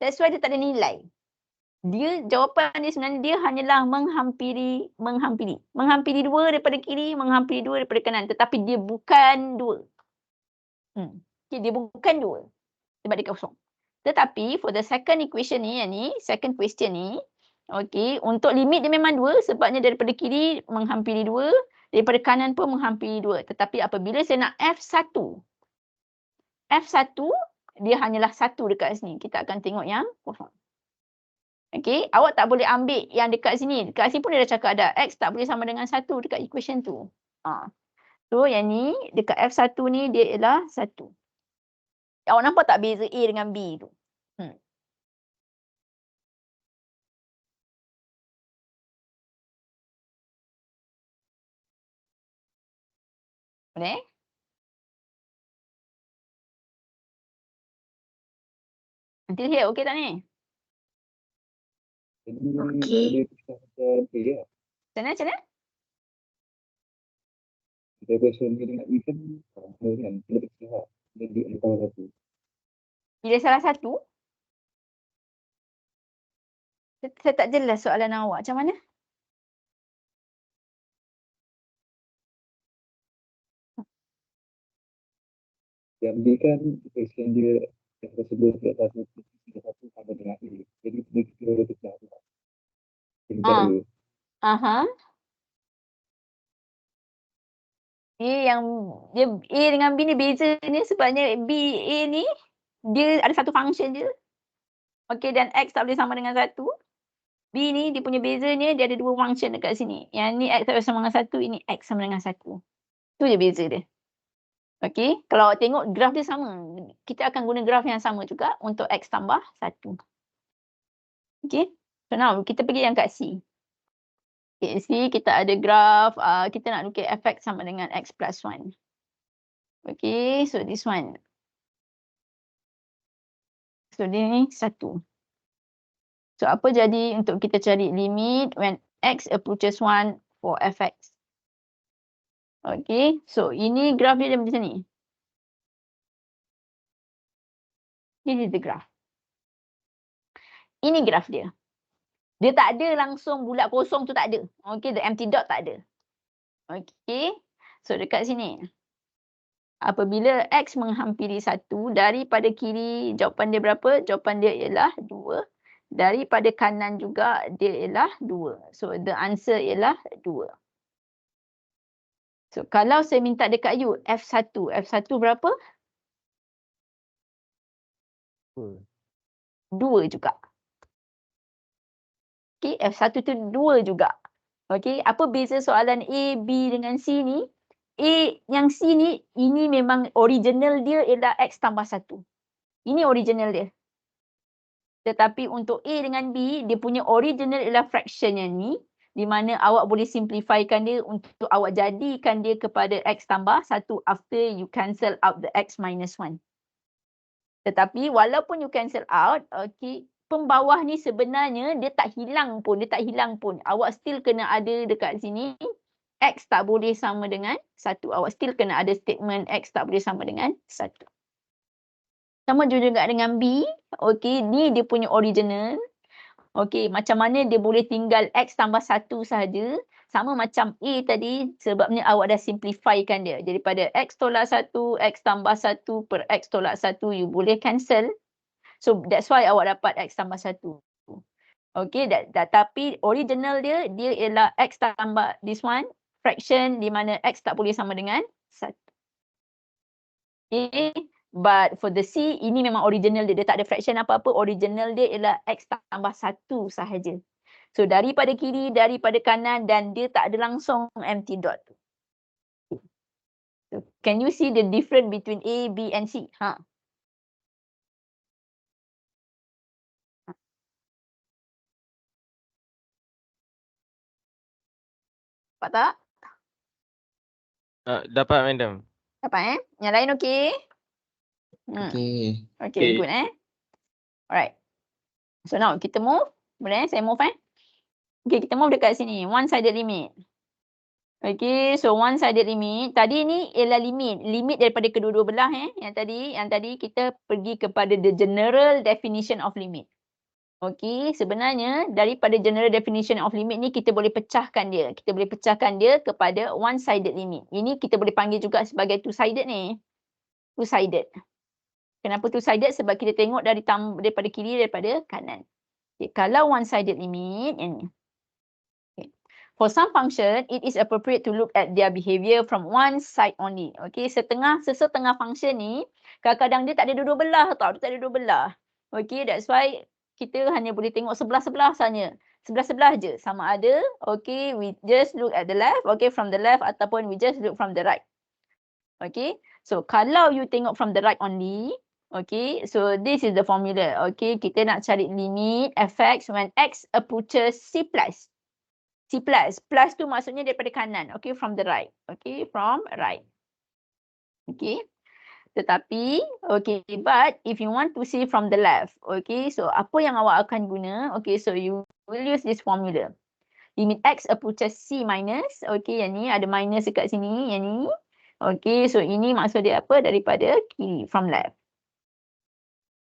That's why dia tak ada nilai. Dia, jawapan dia sebenarnya dia hanyalah menghampiri. Menghampiri 2 daripada kiri, menghampiri 2 daripada kanan. Tetapi dia bukan 2. Okay, dia bukan 2. Sebab dia kosong. Tetapi for the second equation ni, yang ni, second question ni, okey, untuk limit dia memang 2 sebabnya daripada kiri menghampiri 2, daripada kanan pun menghampiri 2. Tetapi apabila saya nak F1, dia hanyalah 1 dekat sini. Kita akan tengok yang kosong. Okey, awak tak boleh ambil yang dekat sini. Dekat sini pun dia dah cakap ada X tak boleh sama dengan 1 dekat equation tu. So yang ni, dekat F1 ni dia ialah 1. Awak nampak tak beza A dengan B tu? Boleh? Until here, okey tak ni? Okey. Macam mana? Kita question ni dengan event kan, kita bersihat. Jadi antara satu. Bila salah satu? Saya tak jelas soalan awak. Macam mana? Yang B kan question dia yang tersebut dia satu sama dengan A. Jadi kita ada pecah tu. Jadi Aha. Yang dia A dengan B ni beza ni sebabnya B, A ni dia ada satu function je. Okey, dan X tak boleh sama dengan 1. B ni dia punya bezanya dia ada 2 function dekat sini. Yang ni X tak boleh sama dengan 1, ini X sama dengan 1. Tu je beza dia. Okey, kalau awak tengok graf dia sama. Kita akan guna graf yang sama juga untuk X tambah 1. Okey, so now kita pergi yang kat C. Okay, C kita ada graf, kita nak lukis fx sama dengan X plus 1. Okay, so this one. So dia ni 1. So apa jadi untuk kita cari limit when X approaches 1 for fx? Okay, so ini graf dia macam ni. This is the graph. Ini graf dia. Dia tak ada langsung bulat kosong tu, tak ada. Okay, the empty dot tak ada. Okay, so dekat sini. Apabila X menghampiri 1, daripada kiri jawapan dia berapa? Jawapan dia ialah 2. Daripada kanan juga dia ialah 2. So the answer ialah 2. So kalau saya minta dekat you F1 berapa? 2 juga. Okay, F1 tu 2 juga. Okay, apa beza soalan A, B dengan C ni? A yang C ni, ini memang original dia ialah X tambah 1. Ini original dia. Tetapi untuk A dengan B, dia punya original ialah fraction yang ni. Di mana awak boleh simplifykan dia untuk awak jadikan dia kepada X tambah 1 after you cancel out the X minus 1. Tetapi walaupun you cancel out, okay, pembawah ni sebenarnya dia tak hilang pun. Awak still kena ada dekat sini. X tak boleh sama dengan 1. Awak still kena ada statement X tak boleh sama dengan 1. Sama juga dengan B. Okay, ni dia punya original. Okay, macam mana dia boleh tinggal X tambah 1 sahaja. Sama macam A tadi sebabnya awak dah simplifykan dia. Daripada X tolak 1, X tambah 1 per X tolak 1, you boleh cancel. So that's why awak dapat X tambah 1. Okay, tapi original dia ialah X tambah this one, fraction di mana X tak boleh sama dengan 1. Okay, but for the C, ini memang original dia tak ada fraction apa-apa. Original dia ialah X tambah 1 sahaja. So daripada kiri, daripada kanan dan dia tak ada langsung empty dot. So, can you see the difference between A, B and C? Dapat tak? Dapat, madam. Dapat Yang lain okey? Okay. Okay, good Alright. So now kita move. Boleh saya move Okay, kita move dekat sini. One-sided limit. Okay, so one-sided limit. Tadi ni ialah limit. Limit daripada kedua-dua belah Yang tadi kita pergi kepada the general definition of limit. Okay, sebenarnya daripada general definition of limit ni kita boleh pecahkan dia. Kita boleh pecahkan dia kepada one-sided limit. Ini kita boleh panggil juga sebagai two-sided ni. Two-sided. Kenapa two-sided? Sebab kita tengok daripada kiri, daripada kanan. Okay, kalau one-sided limit, ini. Okay. For some function, it is appropriate to look at their behavior from one side only. Okay, sesetengah function ni, kadang-kadang dia tak ada dua-dua belah tau. Dia tak ada dua belah. Okay, that's why kita hanya boleh tengok sebelah-sebelah saja. Sebelah-sebelah je. Sama ada, okay, we just look at the left, okay, from the left ataupun we just look from the right. Okay, so kalau you tengok from the right only, okay, so this is the formula. Okay, kita nak cari limit fx when x approaches c plus. C plus. Plus tu maksudnya daripada kanan. Okay, from the right. Okay, from right. Okay. Tetapi, okay, but if you want to see from the left, okay, so apa yang awak akan guna? Okay, so you will use this formula. Limit x approaches c minus. Okay, yang ni ada minus dekat sini. Yang ni. Okay, so ini maksud dia apa? Daripada kiri, from left.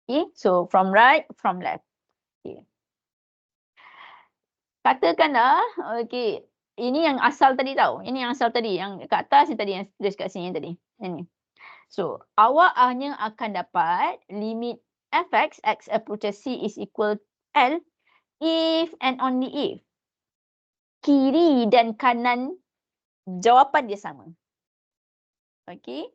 Okay, so from right, from left. Okay. Katakanlah, okay, ini yang asal tadi tau. Ini yang asal tadi, yang kat atas ni tadi, yang tulis kat sini tadi. Ini. So, awak hanya akan dapat limit fx, x approaches c is equal L if and only if kiri dan kanan jawapan dia sama. Okay.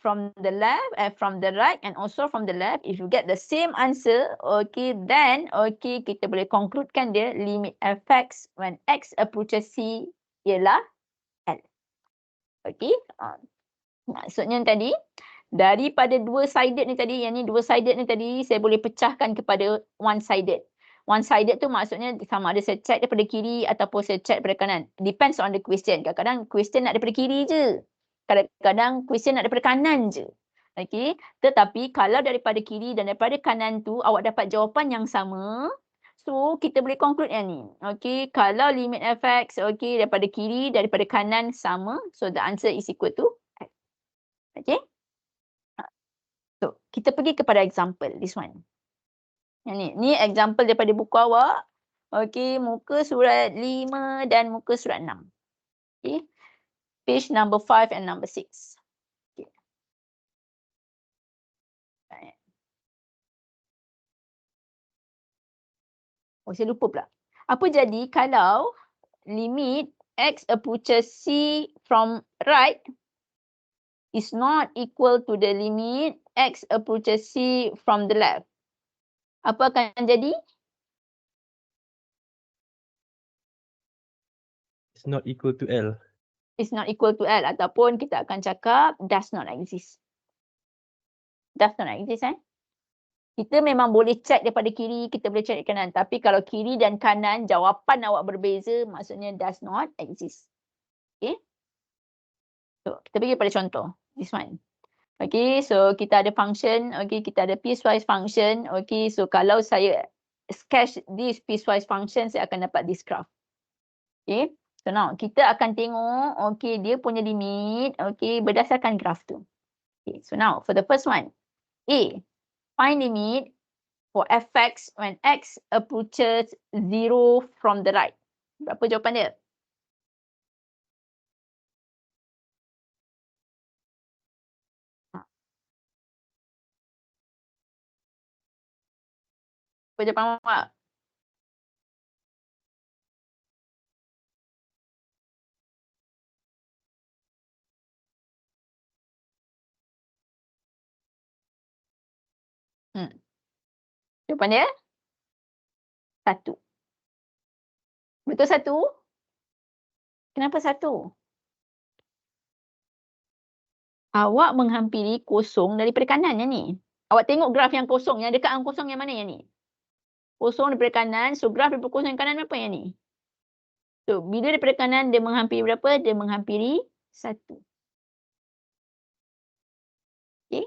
From the left, from the right and also from the left, if you get the same answer, okay, then, okay, kita boleh concludekan dia limit fx when x approaches c ialah L. Okay. Maksudnya tadi, daripada dua-sided ni tadi, yang ni dua-sided ni tadi, saya boleh pecahkan kepada one-sided. One-sided tu maksudnya sama ada saya check daripada kiri ataupun saya check daripada kanan. Depends on the question. Kadang-kadang question nak daripada kiri je. Kadang-kadang question nak daripada kanan je. Okay. Tetapi kalau daripada kiri dan daripada kanan tu awak dapat jawapan yang sama. So kita boleh conclude yang ni. Okay. Kalau limit fx okay, daripada kiri, daripada kanan sama. So the answer is equal to x. Okay. So kita pergi kepada example. This one. Yang ni. Ni example daripada buku awak. Okay. Muka surat 5 dan muka surat 6. Okay. Page number 5 and number 6. Okay. Oh, saya lupa pula. Apa jadi kalau limit x approaches c from right is not equal to the limit x approaches c from the left? Apa akan jadi? It's not equal to L. Is not equal to L ataupun kita akan cakap does not exist. Does not exist Kita memang boleh check daripada kiri, kita boleh check dari kanan. Tapi kalau kiri dan kanan jawapan awak berbeza, maksudnya does not exist. Okay. So kita pergi pada contoh. This one. Okay, so kita ada function. Okay, kita ada piecewise function. Okay, so kalau saya sketch this piecewise function, saya akan dapat this graph. Okay. So now kita akan tengok okay dia punya limit okay berdasarkan graf tu. Okay, so now for the first one. A, find limit for fx when x approaches 0 from the right. Berapa jawapan dia? Apa jawapan awak? Jawapan dia? 1. Betul 1? Kenapa 1? Awak menghampiri kosong daripada kanan yang ni. Awak tengok graf yang kosong. Yang dekat dengan kosong yang mana yang ni? Kosong daripada kanan. So graf daripada kosong yang kanan apa yang ni? So bila daripada kanan dia menghampiri berapa? Dia menghampiri 1. Okay.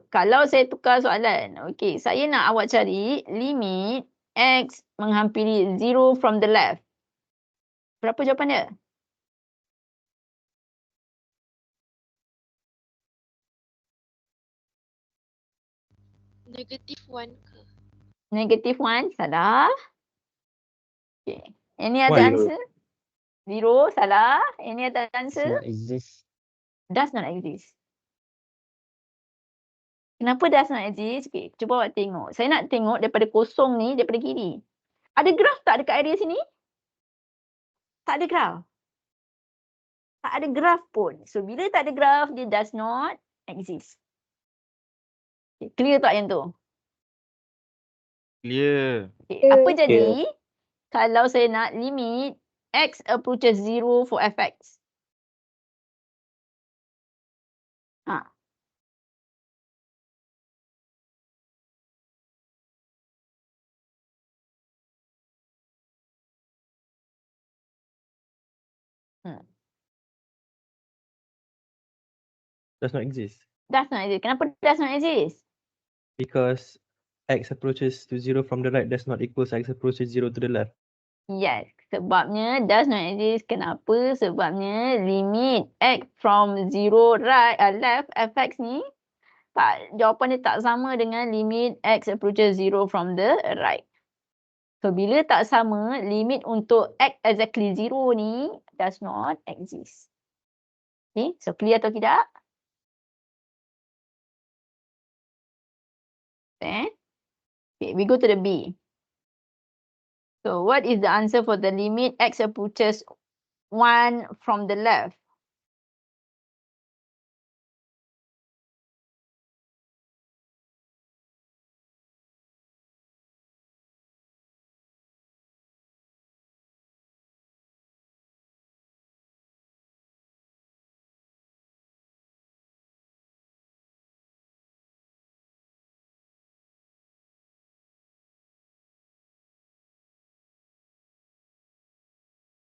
Kalau saya tukar soalan. Okay. Saya nak awak cari limit X menghampiri 0 from the left. Berapa jawapan dia? -1 ke? -1. Salah. Okay. Any other Why? answer? 0. Salah. Any other Does answer? not exist. Does not exist. Kenapa does not exist? Okay, cuba awak tengok. Saya nak tengok daripada kosong ni, daripada kiri. Ada graf tak dekat area sini? Tak ada graf. Tak ada graf pun. So, bila tak ada graf, dia does not exist. Okay, clear tak yang tu? Clear. Okay, apa jadi kalau saya nak limit X approaches 0 for fx? Ha. Does not exist. Does not exist. Kenapa does not exist? Because X approaches to 0 from the right does not equals X approaches 0 to the left. Yes, sebabnya does not exist. Kenapa? Sebabnya limit X from 0 right left fx ni tak, jawapan dia tak sama dengan limit X approaches 0 from the right. So bila tak sama, limit untuk X exactly 0 ni does not exist. Okay, so clear atau tidak? Okay, we go to the B. So what is the answer for the limit X approaches 1 from the left?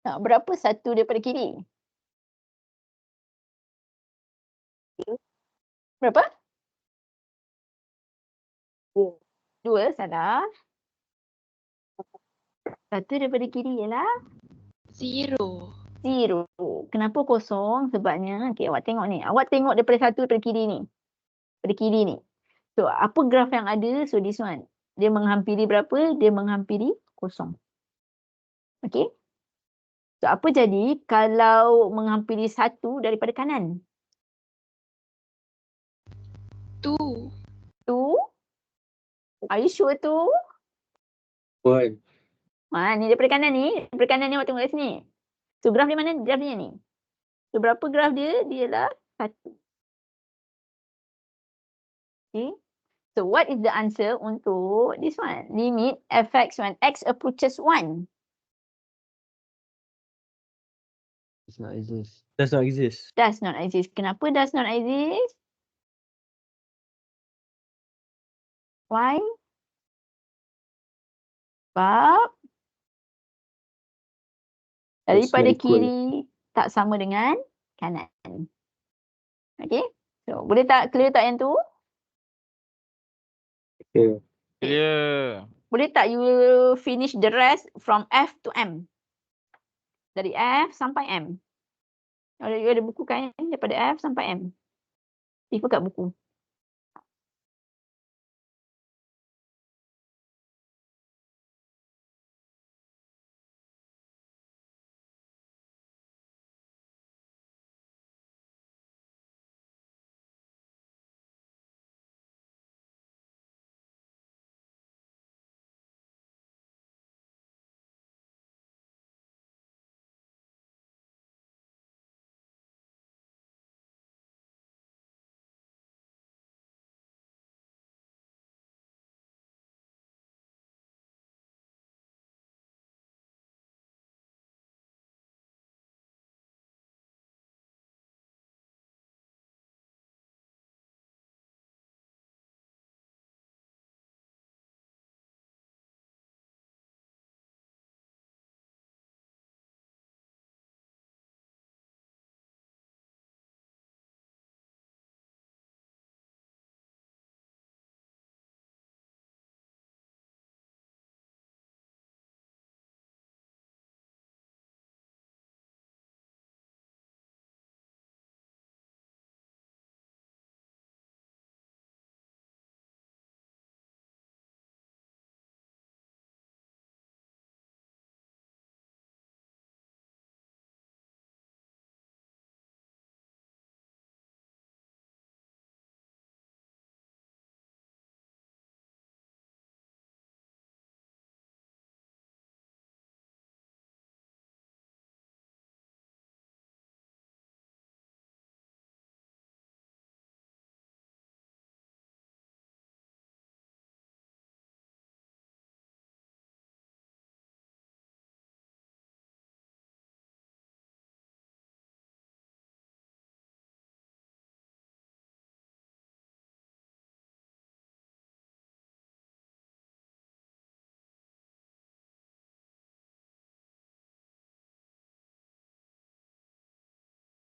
Berapa satu daripada kiri? Berapa? 2, salah. Satu daripada kiri ialah 0. 0. Kenapa kosong? Sebabnya, okay, awak tengok ni. Awak tengok daripada satu daripada kiri ni. Daripada kiri ni. So, apa graf yang ada? So, this one. Dia menghampiri berapa? Dia menghampiri kosong. Okay. So, apa jadi kalau menghampiri 1 daripada kanan? 2. 2? Are you sure tu? 1. Ni daripada kanan ni. Daripada kanan ni awak tengok kat sini. So, graf dia mana? Graf dia ni. So, berapa graf dia? Dia ialah 1. Okay. So, what is the answer untuk this one? Limit fx when x approaches 1. Does not exist. Does not exist. Does not exist. Kenapa does not exist? Why? Sebab daripada kiri tak sama dengan kanan. Okay. So, boleh tak clear tak yang tu? Okay. Clear. Boleh tak you finish the rest from F to M? Dari F sampai M. You ada buku kan daripada F sampai M. Tipu kat buku.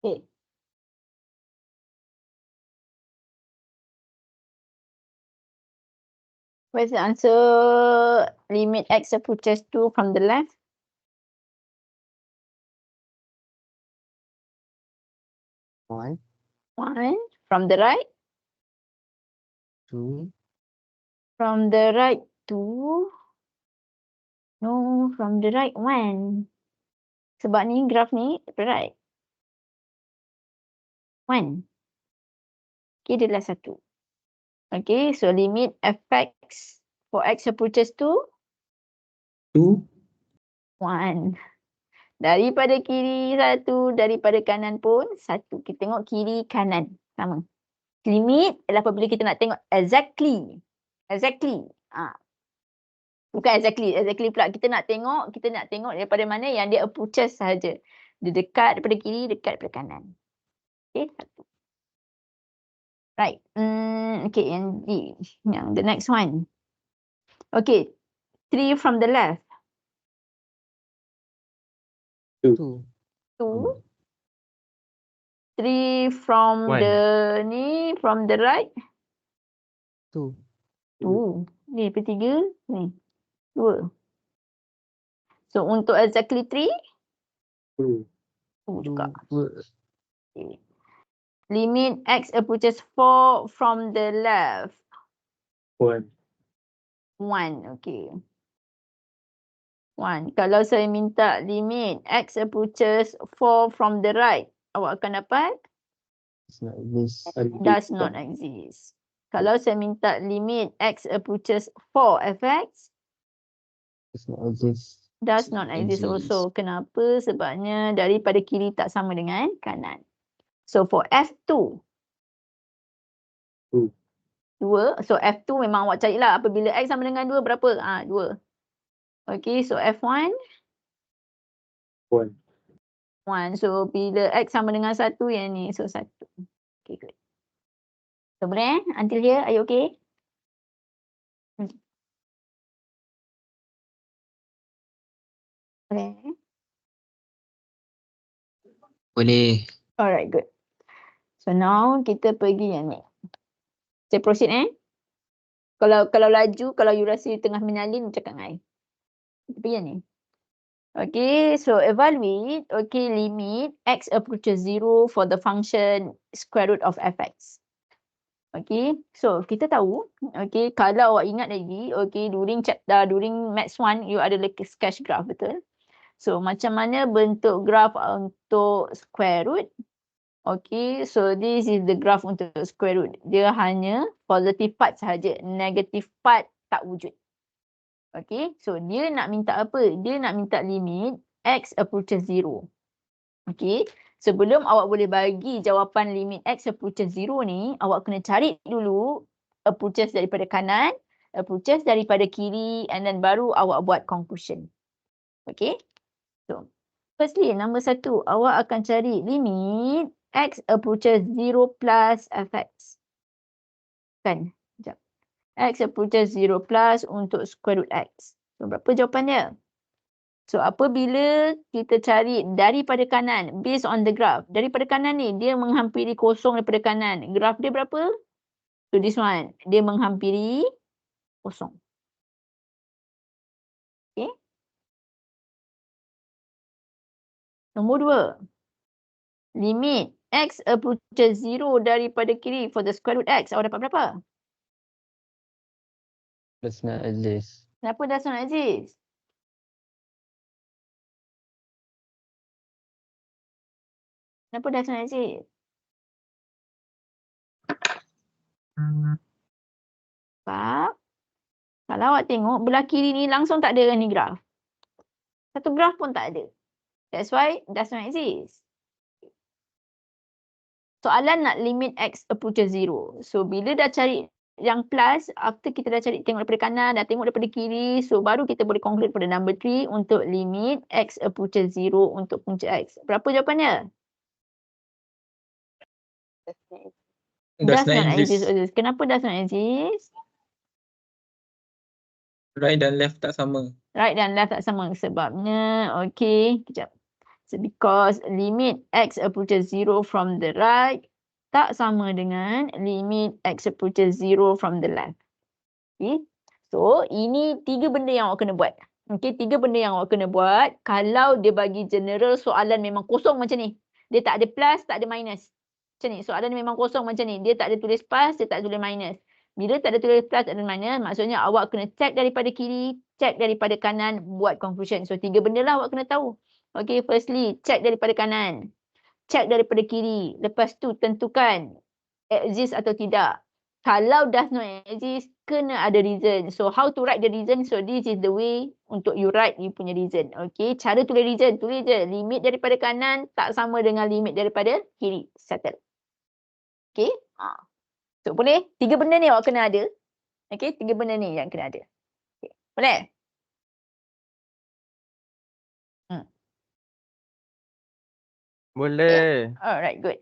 Okay. Where's the answer? Limit x approaches 2 from the left. One, 1. From the right. two, From the right 2. No, from the right 1. Sebab ni graf ni right. 1. Okay, dia adalah 1. Okay, so limit fx for x approaches to 2. 1. Daripada kiri 1, daripada kanan pun 1. Kita tengok kiri kanan sama. Limit adalah apabila kita nak tengok exactly. Exactly. Bukan exactly pula. Kita nak tengok daripada mana yang dia approaches sahaja. Dia dekat daripada kiri, dekat daripada kanan. Okay, 1. Right. Okay, yang D. Yang the next one. Okay. 3 from the left. two, 2. 3 from One. from the right. two, 2. Ni ketiga. Ni. 2. So untuk exactly 3. 2 juga. Okay. Limit x approaches 4 from the left. 1. 1. Okay. 1. Kalau saya minta limit x approaches 4 from the right, awak akan dapat it's not this, does not exist. Kalau saya minta limit x approaches 4 fx, it's not exist. does not exist also. Kenapa? Sebabnya daripada kiri tak sama dengan kanan. So for F2. 2. 2. So F2 memang awak carilah apabila x sama dengan 2 berapa? 2. Okay, so F1. 1. 1. So bila x sama dengan 1 yang ni. So 1. Okay, good. So boleh until here, are you okay? Okay. Boleh. Alright, good. So now kita pergi yang ni. Saya proceed Kalau laju, kalau you rasa you tengah menyalin, cakap dengan I. Kita pergi yang ni. Okay, so evaluate, okay, limit x approaches 0 for the function square root of fx. Okay, so kita tahu, okay, kalau awak ingat lagi, okay, during maths 1, you ada sketch graph, betul? So, macam mana bentuk graph untuk square root? Okay, so this is the graph untuk square root. Dia hanya positive part sahaja, negative part tak wujud. Okay, so dia nak minta apa? Dia nak minta limit x approaches 0. Okay, sebelum awak boleh bagi jawapan limit x approaches 0 ni, awak kena cari dulu approaches daripada kanan, approaches daripada kiri, and then baru awak buat conclusion. Okay, so firstly, nombor 1, awak akan cari limit x approaches 0 plus fx. Kan? Sekejap. X approaches 0 plus untuk square root x. So, berapa jawapan dia? So, apabila kita cari daripada kanan, based on the graph. Daripada kanan ni, dia menghampiri kosong daripada kanan. Graph dia berapa? So, this one. Dia menghampiri kosong. Okay. Nombor 2. Limit x approaches 0 daripada kiri for the square root x. Awak dapat berapa? Does not exist. Kenapa does not exist? Kenapa does not exist? Sebab kalau awak tengok belah kiri ni langsung tak ada ni graf. Satu graf pun tak ada. That's why does not exist. Soalan nak limit x approaches 0. So bila dah cari yang plus, after kita dah cari tengok daripada kanan, dah tengok daripada kiri, so baru kita boleh conclude pada number 3 untuk limit x approaches 0 untuk punca x. Berapa jawapannya? Does not exist. Kenapa does not exist? Right dan left tak sama. Right dan left tak sama sebabnya, okay, kejap. Because limit x approaches 0 from the right tak sama dengan limit x approaches 0 from the left. Okay. So, ini 3 benda yang awak kena buat. Okay, 3 benda yang awak kena buat kalau dia bagi general soalan memang kosong macam ni. Dia tak ada plus, tak ada minus. Macam ni, soalan memang kosong macam ni. Dia tak ada tulis plus, dia tak ada tulis minus. Bila tak ada tulis plus, tak ada minus, maksudnya awak kena check daripada kiri, check daripada kanan, buat conclusion. So, 3 benda lah awak kena tahu. Okay, firstly, check daripada kanan. Check daripada kiri. Lepas tu, tentukan exist atau tidak. Kalau does not exist, kena ada reason. So, how to write the reason? So, this is the way untuk you write you punya reason. Okay, cara tulis reason. Tulis je. Limit daripada kanan tak sama dengan limit daripada kiri. Settle. Okay. So, boleh? 3 benda ni awak kena ada. Okay, 3 benda ni yang kena ada. Okay. Boleh? Boleh. Alright, good.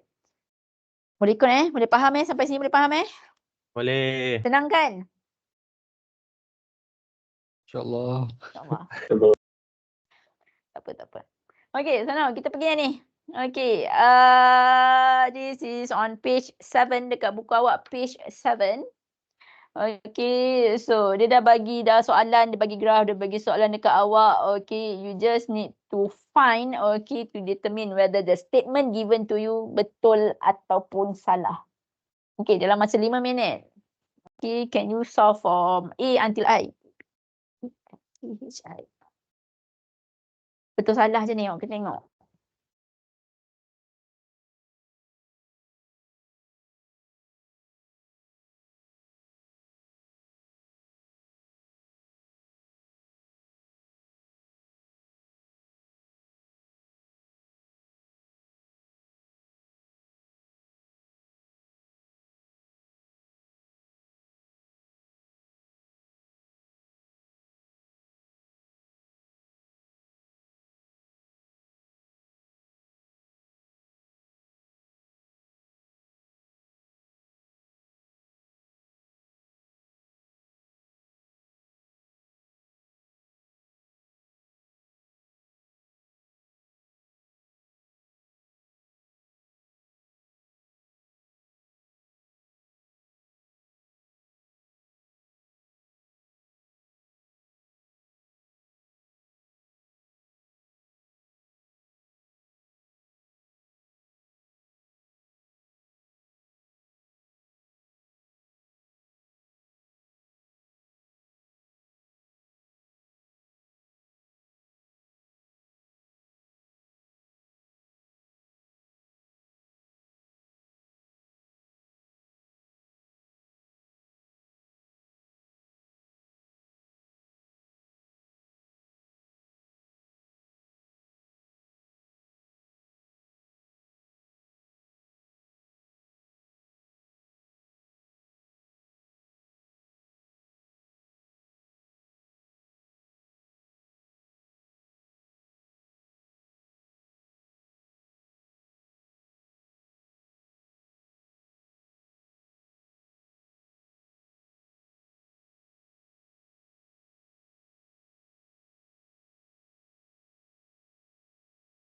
Boleh ikut Boleh faham sampai sini boleh faham Boleh. Tenang kan? InsyaAllah. InsyaAllah. Tak apa. Okay, so now kita pergi ni. Okay, this is on page 7 dekat buku awak, page 7. Okay, so dia dah bagi soalan, dia bagi graf, dia bagi soalan dekat awak. Okay, you just need to find, okay, to determine whether the statement given to you betul ataupun salah. Okay, dalam masa 5 minit. Okay, can you solve from A until I? I. Betul salah je ni, awak kena tengok.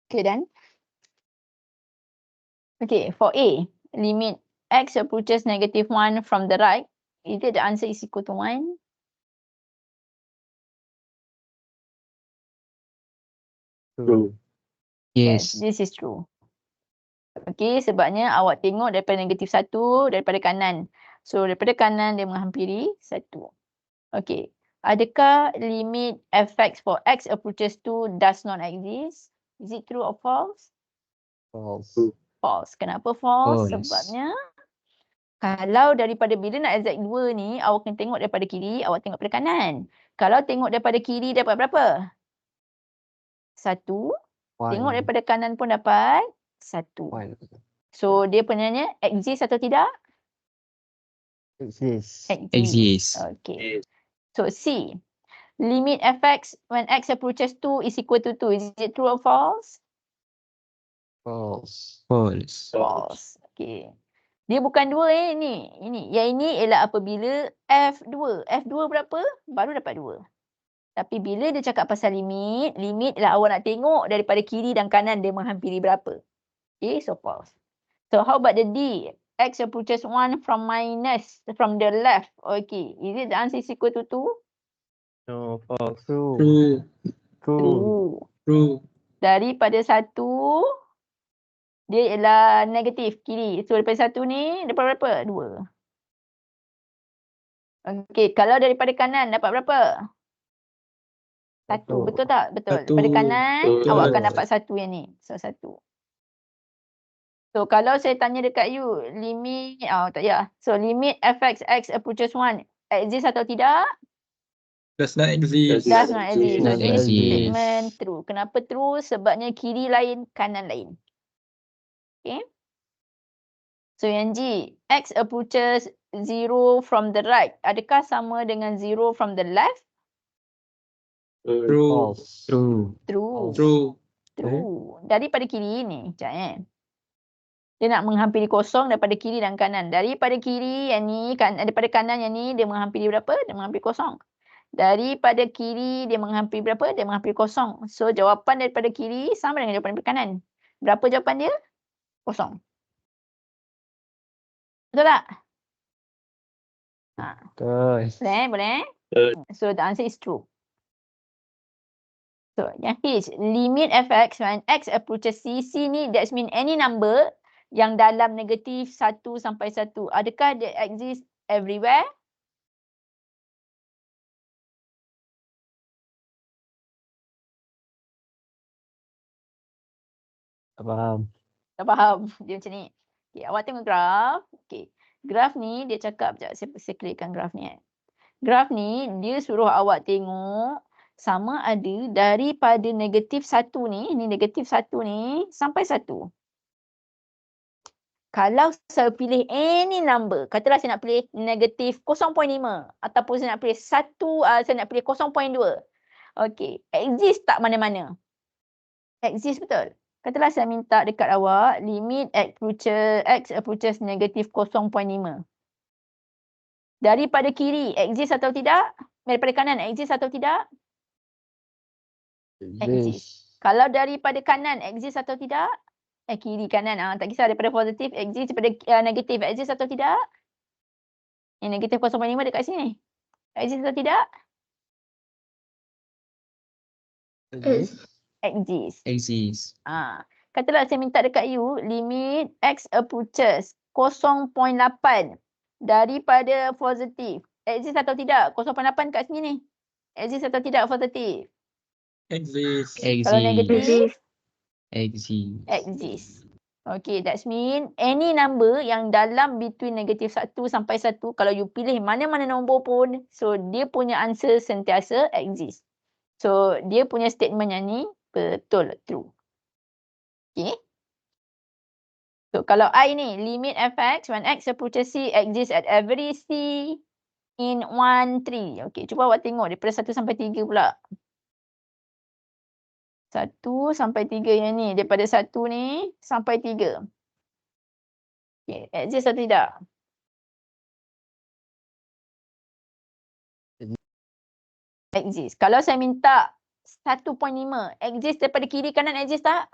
Okay, done. Okay, for A, limit x approaches -1 from the right. Is it the answer is equal to 1? True. Yes. This is true. Okay, sebabnya awak tengok daripada -1 daripada kanan. So, daripada kanan dia menghampiri 1. Okay. Adakah limit fx for x approaches 2 does not exist? Is it true or false? False. False. Kenapa false? False. Sebabnya kalau daripada bila nak exact 2 ni, awak kena tengok daripada kiri, awak tengok daripada kanan. Kalau tengok daripada kiri dapat berapa? 1. Tengok daripada kanan pun dapat 1. So dia punyanya exist atau tidak? Exist. Exist. Okay. So C. Limit fx when x approaches 2 is equal to 2. Is it true or false? False. False. False. Okay. Dia bukan 2 ni. Ini. Yang ini ialah apabila F2. F2 berapa? Baru dapat 2. Tapi bila dia cakap pasal limit, limit lah awak nak tengok daripada kiri dan kanan dia menghampiri berapa. Okay, so false. So how about the D? X approaches 1 from the left. Okay, is it the answer is equal to 2? No, false. True. True. True. Daripada 1, dia ialah negatif kiri. So daripada 1 ni dapat berapa? 2. Okay, kalau daripada kanan dapat berapa? 1. Betul tak? Betul. Satu. Daripada kanan Betul. awak akan dapat 1 yang ni. So 1. So kalau saya tanya dekat you, limit, tak payah. So limit fx x approaches 1 exist atau tidak? Does not exist. Does not exist. So Not this exist. statement true. Kenapa true? Sebabnya kiri lain, kanan lain. Okay. So yang G, x approaches 0 from the right. Adakah sama dengan 0 from the left? True. False. True. True. True. True. Daripada kiri ni. Sekejap Dia nak menghampiri kosong daripada kiri dan kanan. Daripada kiri yang ni, daripada kanan yang ni, dia menghampiri berapa? Dia menghampiri kosong. Daripada kiri, dia menghampiri berapa? Dia menghampiri kosong. So, jawapan daripada kiri sama dengan jawapan daripada kanan. Berapa jawapan dia? Kosong. Betul tak? Betul. Boleh? So, the answer is true. So, yang H, limit fx when x approaches C. C ni, that's mean any number yang dalam negatif 1 sampai 1. Adakah dia exist everywhere? Tak faham. Tak faham. Dia macam ni. Okay, awak tengok graf. Okay. Graf ni dia cakap, sekejap saya clearkan graf ni. Graf ni dia suruh awak tengok sama ada daripada negatif 1 ni negatif 1 ni sampai 1. Kalau saya pilih any number, katalah saya nak pilih negatif 0.5 ataupun saya nak pilih 1, saya nak pilih 0.2. Okey, exist tak mana-mana? Exist betul. Katalah saya minta dekat awak limit x approaches negatif 0.5. Daripada kiri exist atau tidak? Daripada kanan exist atau tidak? Exist. Kalau daripada kanan exist atau tidak? Kiri kanan tak kisah, daripada positif exist, daripada negatif exist atau tidak? Yang negatif 0.5 dekat sini. Exist atau tidak? Exist. Exist. Katalah saya minta dekat you limit x approaches 0.8 daripada positif. Exist atau tidak? 0.8 kat sini ni. Exist atau tidak positif? Exist. Kalau negatif? Exist. Exist. Okay, that's mean any number yang dalam between negatif 1 sampai 1, kalau you pilih mana-mana nombor pun, so dia punya answer sentiasa exist. So dia punya statement yang ni betul, true. Okay. So kalau I ni, limit fx when x approaches C exists at every C in 1, 3. Okay, cuba awak tengok daripada 1 sampai 3 pula. 1 sampai 3 yang ni. Daripada 1 ni sampai 3. Okay, exist atau tidak? Exist. Kalau saya minta 1.5, exist daripada kiri kanan, exist tak?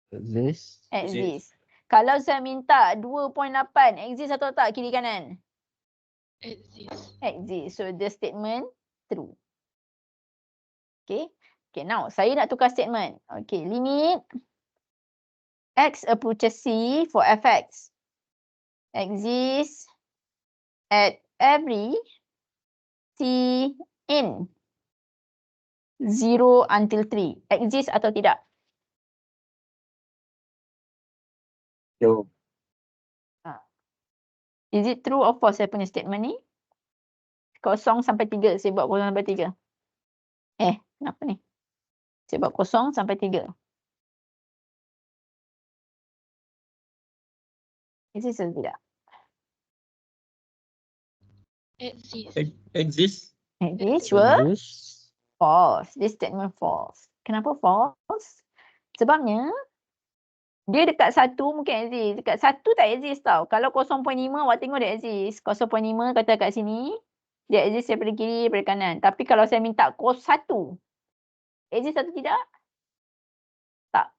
Exist. Exist. Kalau saya minta 2.8, exist atau tak kiri kanan? Exist. Exist. So the statement true. Okay. Okay, now saya nak tukar statement. Okay, limit x approaches C for fx exists at every C in 0 until 3. Exist atau tidak? Jawab. Is it true or false saya punya statement ni? 0 sampai 3. Saya buat 0 sampai 3. Kenapa ni? Saya buat 0 sampai 3. Exist atau tidak? Exist. Exist. Exist, sure? Exist. False. This statement false. Kenapa false? Sebabnya dia dekat 1 mungkin exist. Dekat 1 tak exist tau. Kalau 0.5 awak tengok dia exist. 0.5 kata kat sini. Dia exist daripada kiri, daripada kanan. Tapi kalau saya minta cos 1, exist atau tidak? Tak.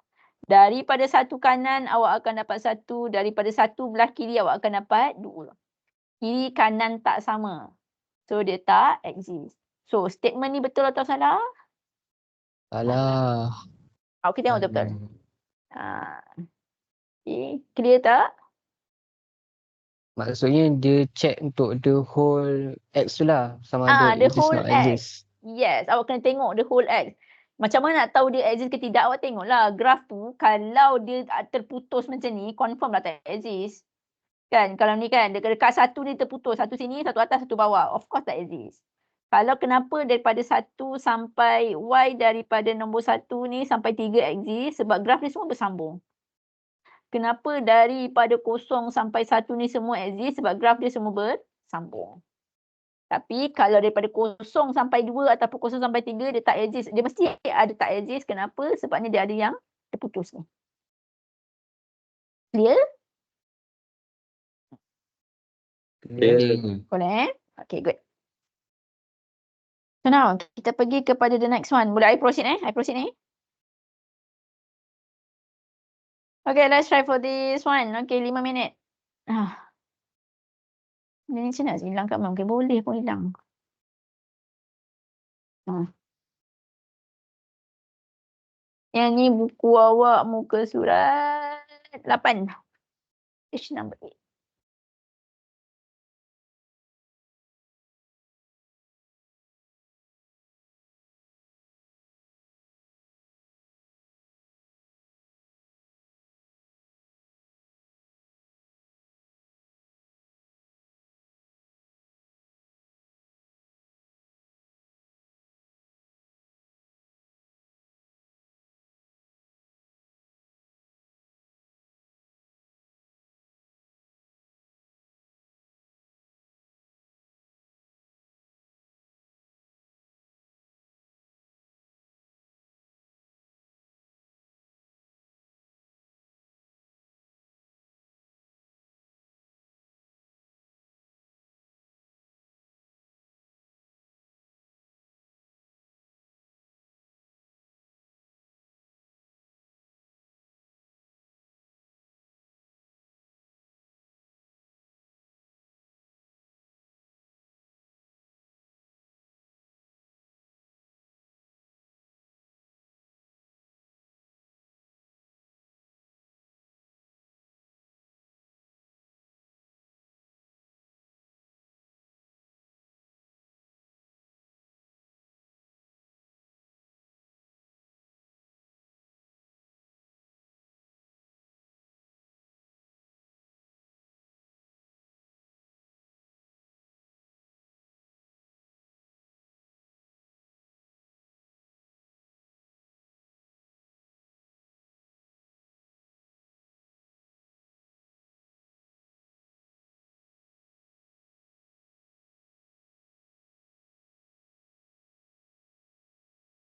Daripada satu kanan awak akan dapat 1, daripada satu belah kiri awak akan dapat 2. Kiri kanan tak sama. So dia tak exist. So statement ni betul atau salah? Salah. Kita tengok betul-betul. Salah. Okay. Clear tak? Maksudnya dia check untuk the whole X tu lah. Sama ada The exist whole not X. exist. Yes, awak kena tengok the whole X. Macam mana nak tahu dia exist ke tidak? Awak tengoklah graf tu. Kalau dia terputus macam ni, confirm lah tak exist. Kan? Kalau ni kan, dekat satu ni terputus. Satu sini, satu atas, satu bawah. Of course tak exist. Kalau kenapa daripada 1 sampai Y daripada nombor 1 ni sampai 3 exist? Sebab graf ni semua bersambung. Kenapa daripada 0 sampai 1 ni semua exist? Sebab graf dia semua bersambung. Tapi kalau daripada 0 sampai 2 ataupun 0 sampai 3 dia tak exist. Dia mesti ada tak exist. Kenapa? Sebabnya dia ada yang terputus ni. Clear? Boleh? Okay, good. So now, kita pergi kepada the next one. Boleh I proceed I proceed Okay, let's try for this one. Okay, 5 minit. Ini macam nak hilang kat mana? Mungkin boleh pun hilang. Yang ni buku awak muka surat 8. Page number 8.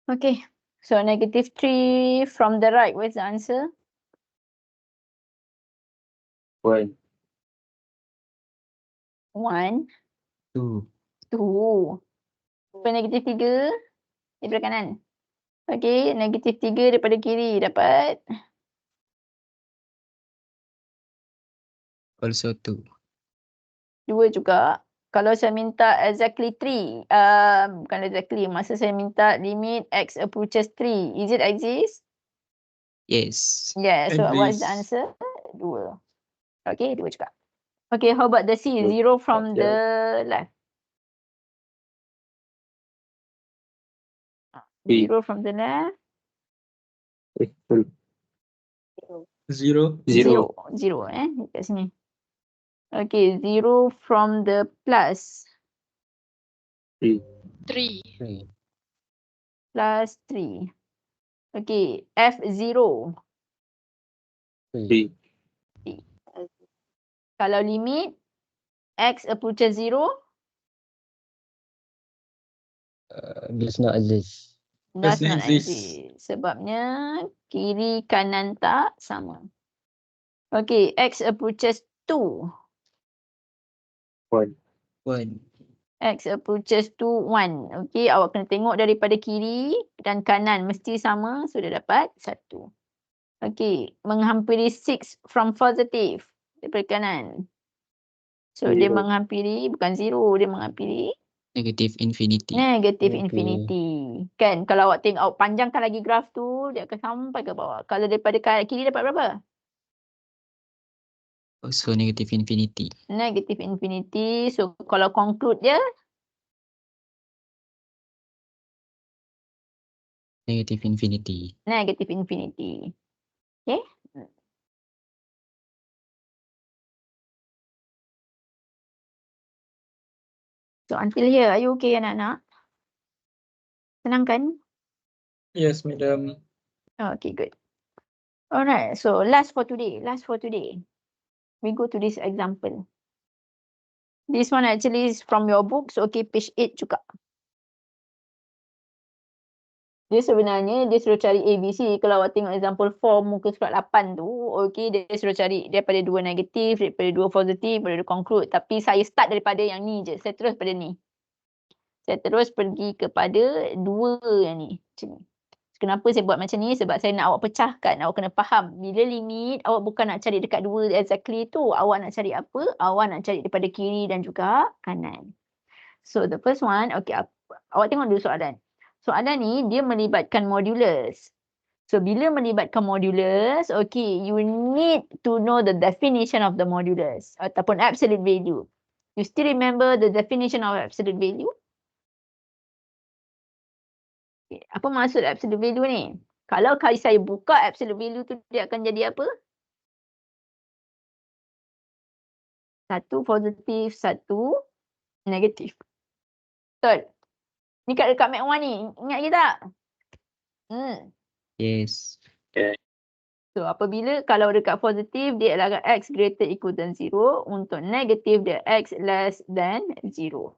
Okay, so -3 from the right, where's the answer? 1. 1, 2. 2. -3 daripada kanan. Okay, -3 daripada kiri dapat. Also 2. 2 juga. Kalau saya minta exactly 3, bukan exactly, masa saya minta limit x approaches 3, is it exist? Yes. Yeah, so what is the Exist. answer? 2. Okay, 2 juga. Okay, how about the C? 0 from the left. 0 from the left. 0. 0 dekat sini. Okay, 0 from the plus. 3. Plus 3. Okay, F0. 3. Kalau limit x approaches 0, Does not exist. does Doesn't not exist. exist. Sebabnya kiri kanan tak sama. Okay, x approaches 2. 1. 1. X approaches to 1. Okay, awak kena tengok daripada kiri dan kanan mesti sama. So, dia dapat 1. Okay, menghampiri 6 from positive daripada kanan. So, dia Zero. menghampiri, bukan 0, dia menghampiri Negative infinity. negative Okay. infinity. Kan, kalau awak tengok, awak panjangkan lagi graf tu, dia akan sampai ke bawah. Kalau daripada kiri dapat berapa? Also negative infinity. Negative infinity. So, kalau conclude dia, Negative infinity. negative infinity. Okay. So, until here, are you okay anak-anak? Senang kan? Yes, madam. Okay, good. Alright, so last for today. We go to this example. This one actually is from your books. Okay, page 8 juga. Dia sebenarnya dia suruh cari ABC. Kalau awak tengok example 4 muka surat 8 tu, okay, dia suruh cari daripada 2 negatif, daripada 2 positif, daripada 2 conclude. Tapi saya start daripada yang ni je. Saya terus pada ni. Saya terus pergi kepada 2 yang ni. Macam ni. Kenapa saya buat macam ni? Sebab saya nak awak pecahkan. Awak kena faham. Bila limit, awak bukan nak cari dekat 2 exactly tu. Awak nak cari apa? Awak nak cari daripada kiri dan juga kanan. So the first one, okay, awak tengok dulu soalan. Soalan ni dia melibatkan modulus. So bila melibatkan modulus, okay, you need to know the definition of the modulus ataupun absolute value. You still remember the definition of absolute value? Okay, apa maksud absolute value ni? Kalau saya buka absolute value tu, dia akan jadi apa? 1 positif, 1 negatif. Betul? Ni kat dekat Mat 1 ni, ingat ke tak? Yes. So apabila kalau dekat positif dia adalah x greater equal than 0, untuk negatif dia x less than 0.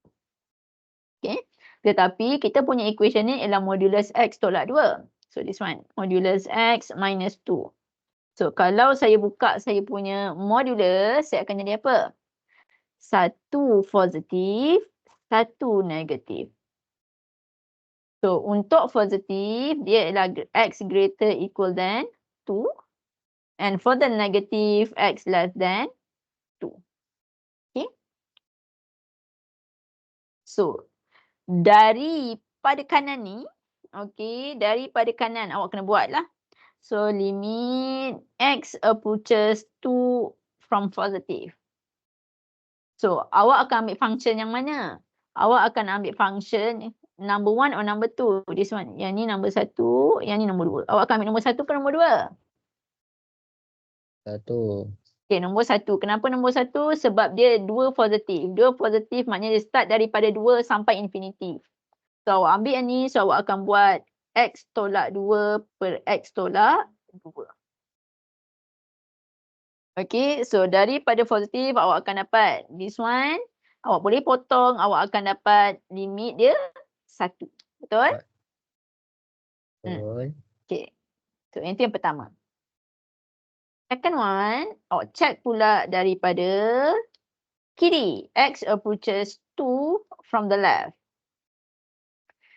Okay. Tetapi kita punya equation ni ialah modulus x tolak 2. So this one, modulus x minus 2. So kalau saya buka saya punya modulus, saya akan jadi apa? 1 positif, 1 negatif. So untuk positif dia ialah x greater equal than 2. And for the negative, x less than 2. Okay. So, daripada kanan ni, okay, daripada kanan awak kena buat lah. So, limit x approaches to from positive. So, awak akan ambil function yang mana? Awak akan ambil function number 1 or number 2. This one. Yang ni number 1, yang ni number 2. Awak akan ambil nombor 1 ke nombor 2? 1. Okay, nombor 1. Kenapa nombor 1? Sebab dia 2 positif. 2 positif maknanya dia start daripada 2 sampai infinity. So, awak ambil yang ni. So, awak akan buat x tolak 2 per x tolak 2. Okay, so daripada positif awak akan dapat this one. Awak boleh potong. Awak akan dapat limit dia 1. Betul? Betul. Okay. So, itu yang pertama. Second one, awak check pula daripada kiri. X approaches to from the left.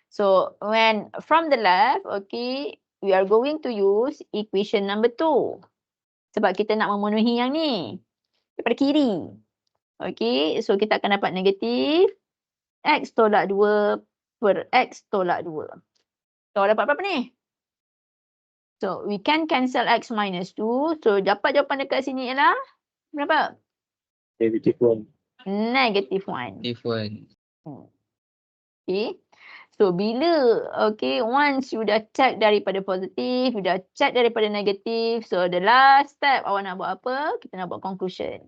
So, when from the left, okay, we are going to use equation number 2. Sebab kita nak memenuhi yang ni. Daripada kiri. Okay, so kita akan dapat negatif x tolak 2 per x tolak 2. So, dapat berapa ni? So, we can cancel x minus 2. So, dapat jawapan dekat sini ialah berapa? Negative 1. Negative 1. Negative 1. Okay. So, bila, okay, once you dah check daripada positif, you dah check daripada negatif. So, the last step awak nak buat apa? Kita nak buat conclusion.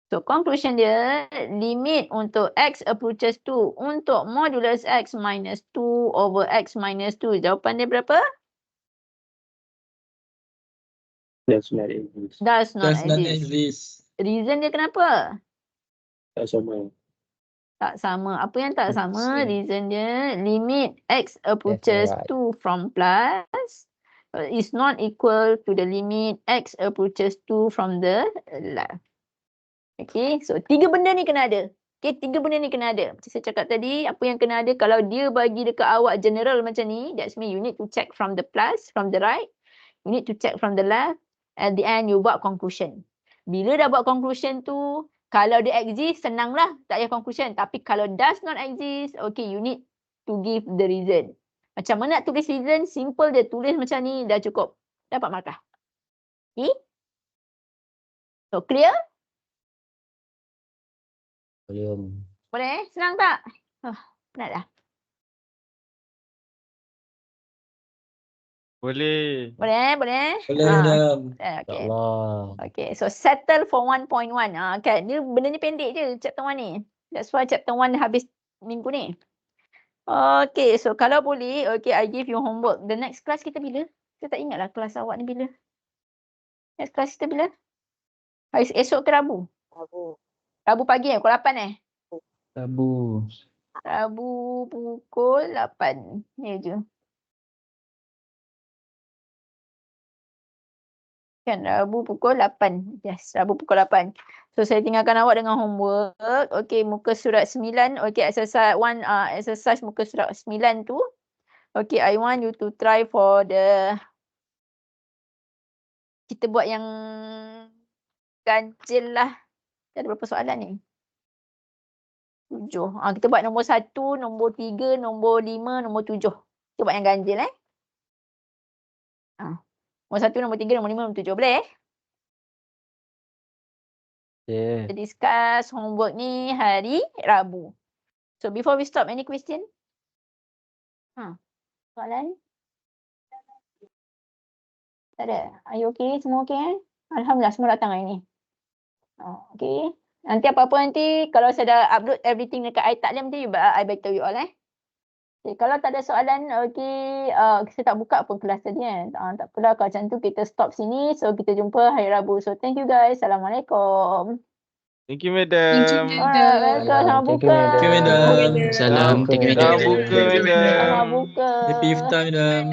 So, conclusion dia, limit untuk x approaches to untuk modulus x minus 2 over x minus 2. Jawapan dia berapa? That's not exist. Does not Does not exist. exist. Reason dia kenapa? Tak sama. Tak sama. Apa yang tak sama? Same. Reason dia limit x approaches right. to from plus is not equal to the limit x approaches to from the left. Okay, so 3 benda ni kena ada. Okay, 3 benda ni kena ada. Macam saya cakap tadi, apa yang kena ada kalau dia bagi dekat awak general macam ni, that's mean you need to check from the plus, from the right. You need to check from the left. At the end, you buat conclusion. Bila dah buat conclusion tu, kalau dia exist, senanglah. Tak payah conclusion. Tapi kalau does not exist, okay, you need to give the reason. Macam mana nak tulis reason? Simple dia. Tulis macam ni, dah cukup. Dapat markah. Okay? So, clear? Boleh? Senang tak? Penat dah. Boleh. Boleh? Boleh, madam. Okay. Allah. Okay, so settle for 1.1. Kan, ni benda ni pendek je chapter 1 ni. That's why chapter 1 habis minggu ni. Okay, so kalau boleh, okay, I give you homework. The next class kita bila? Saya tak ingat lah kelas awak ni bila. Next class kita bila? Hari esok ke Rabu? Rabu pagi pukul 8 Rabu. Rabu pukul 8. Ni je. Kan, Rabu pukul 8. Yes, Rabu pukul 8. So, saya tinggalkan awak dengan homework. Okay, muka surat 9. Okay, exercise 1, exercise muka surat 9 tu. Okay, I want you to try for the... Kita buat yang ganjil lah. Ada berapa soalan ni? 7. Kita buat nombor 1, nombor 3, nombor 5, nombor 7. Kita buat yang ganjil Nombor 1, nombor 3, nombor 5, nombor 7. Boleh? Yeah. Kita discuss homework ni hari Rabu. So before we stop, any question? Soalan? Tak ada? Are you okay? Semua okay? Alhamdulillah, semua datang hari ni. Okay. Nanti apa-apa nanti, kalau saya dah upload everything dekat iTaklim nanti, I beritahu you all Okay, kalau tak ada soalan, okay, saya tak buka pun kelas tadi tak apalah, kalau macam tu kita stop sini. So kita jumpa hari Rabu. So thank you guys. Assalamualaikum. Thank you, madam. Alright, welcome. Selamat Thank you, buka. madam. Thank you, madam. Salam. Thank you, Selamat madam. buka, madam. Selamat buka. Happy iftar, madam.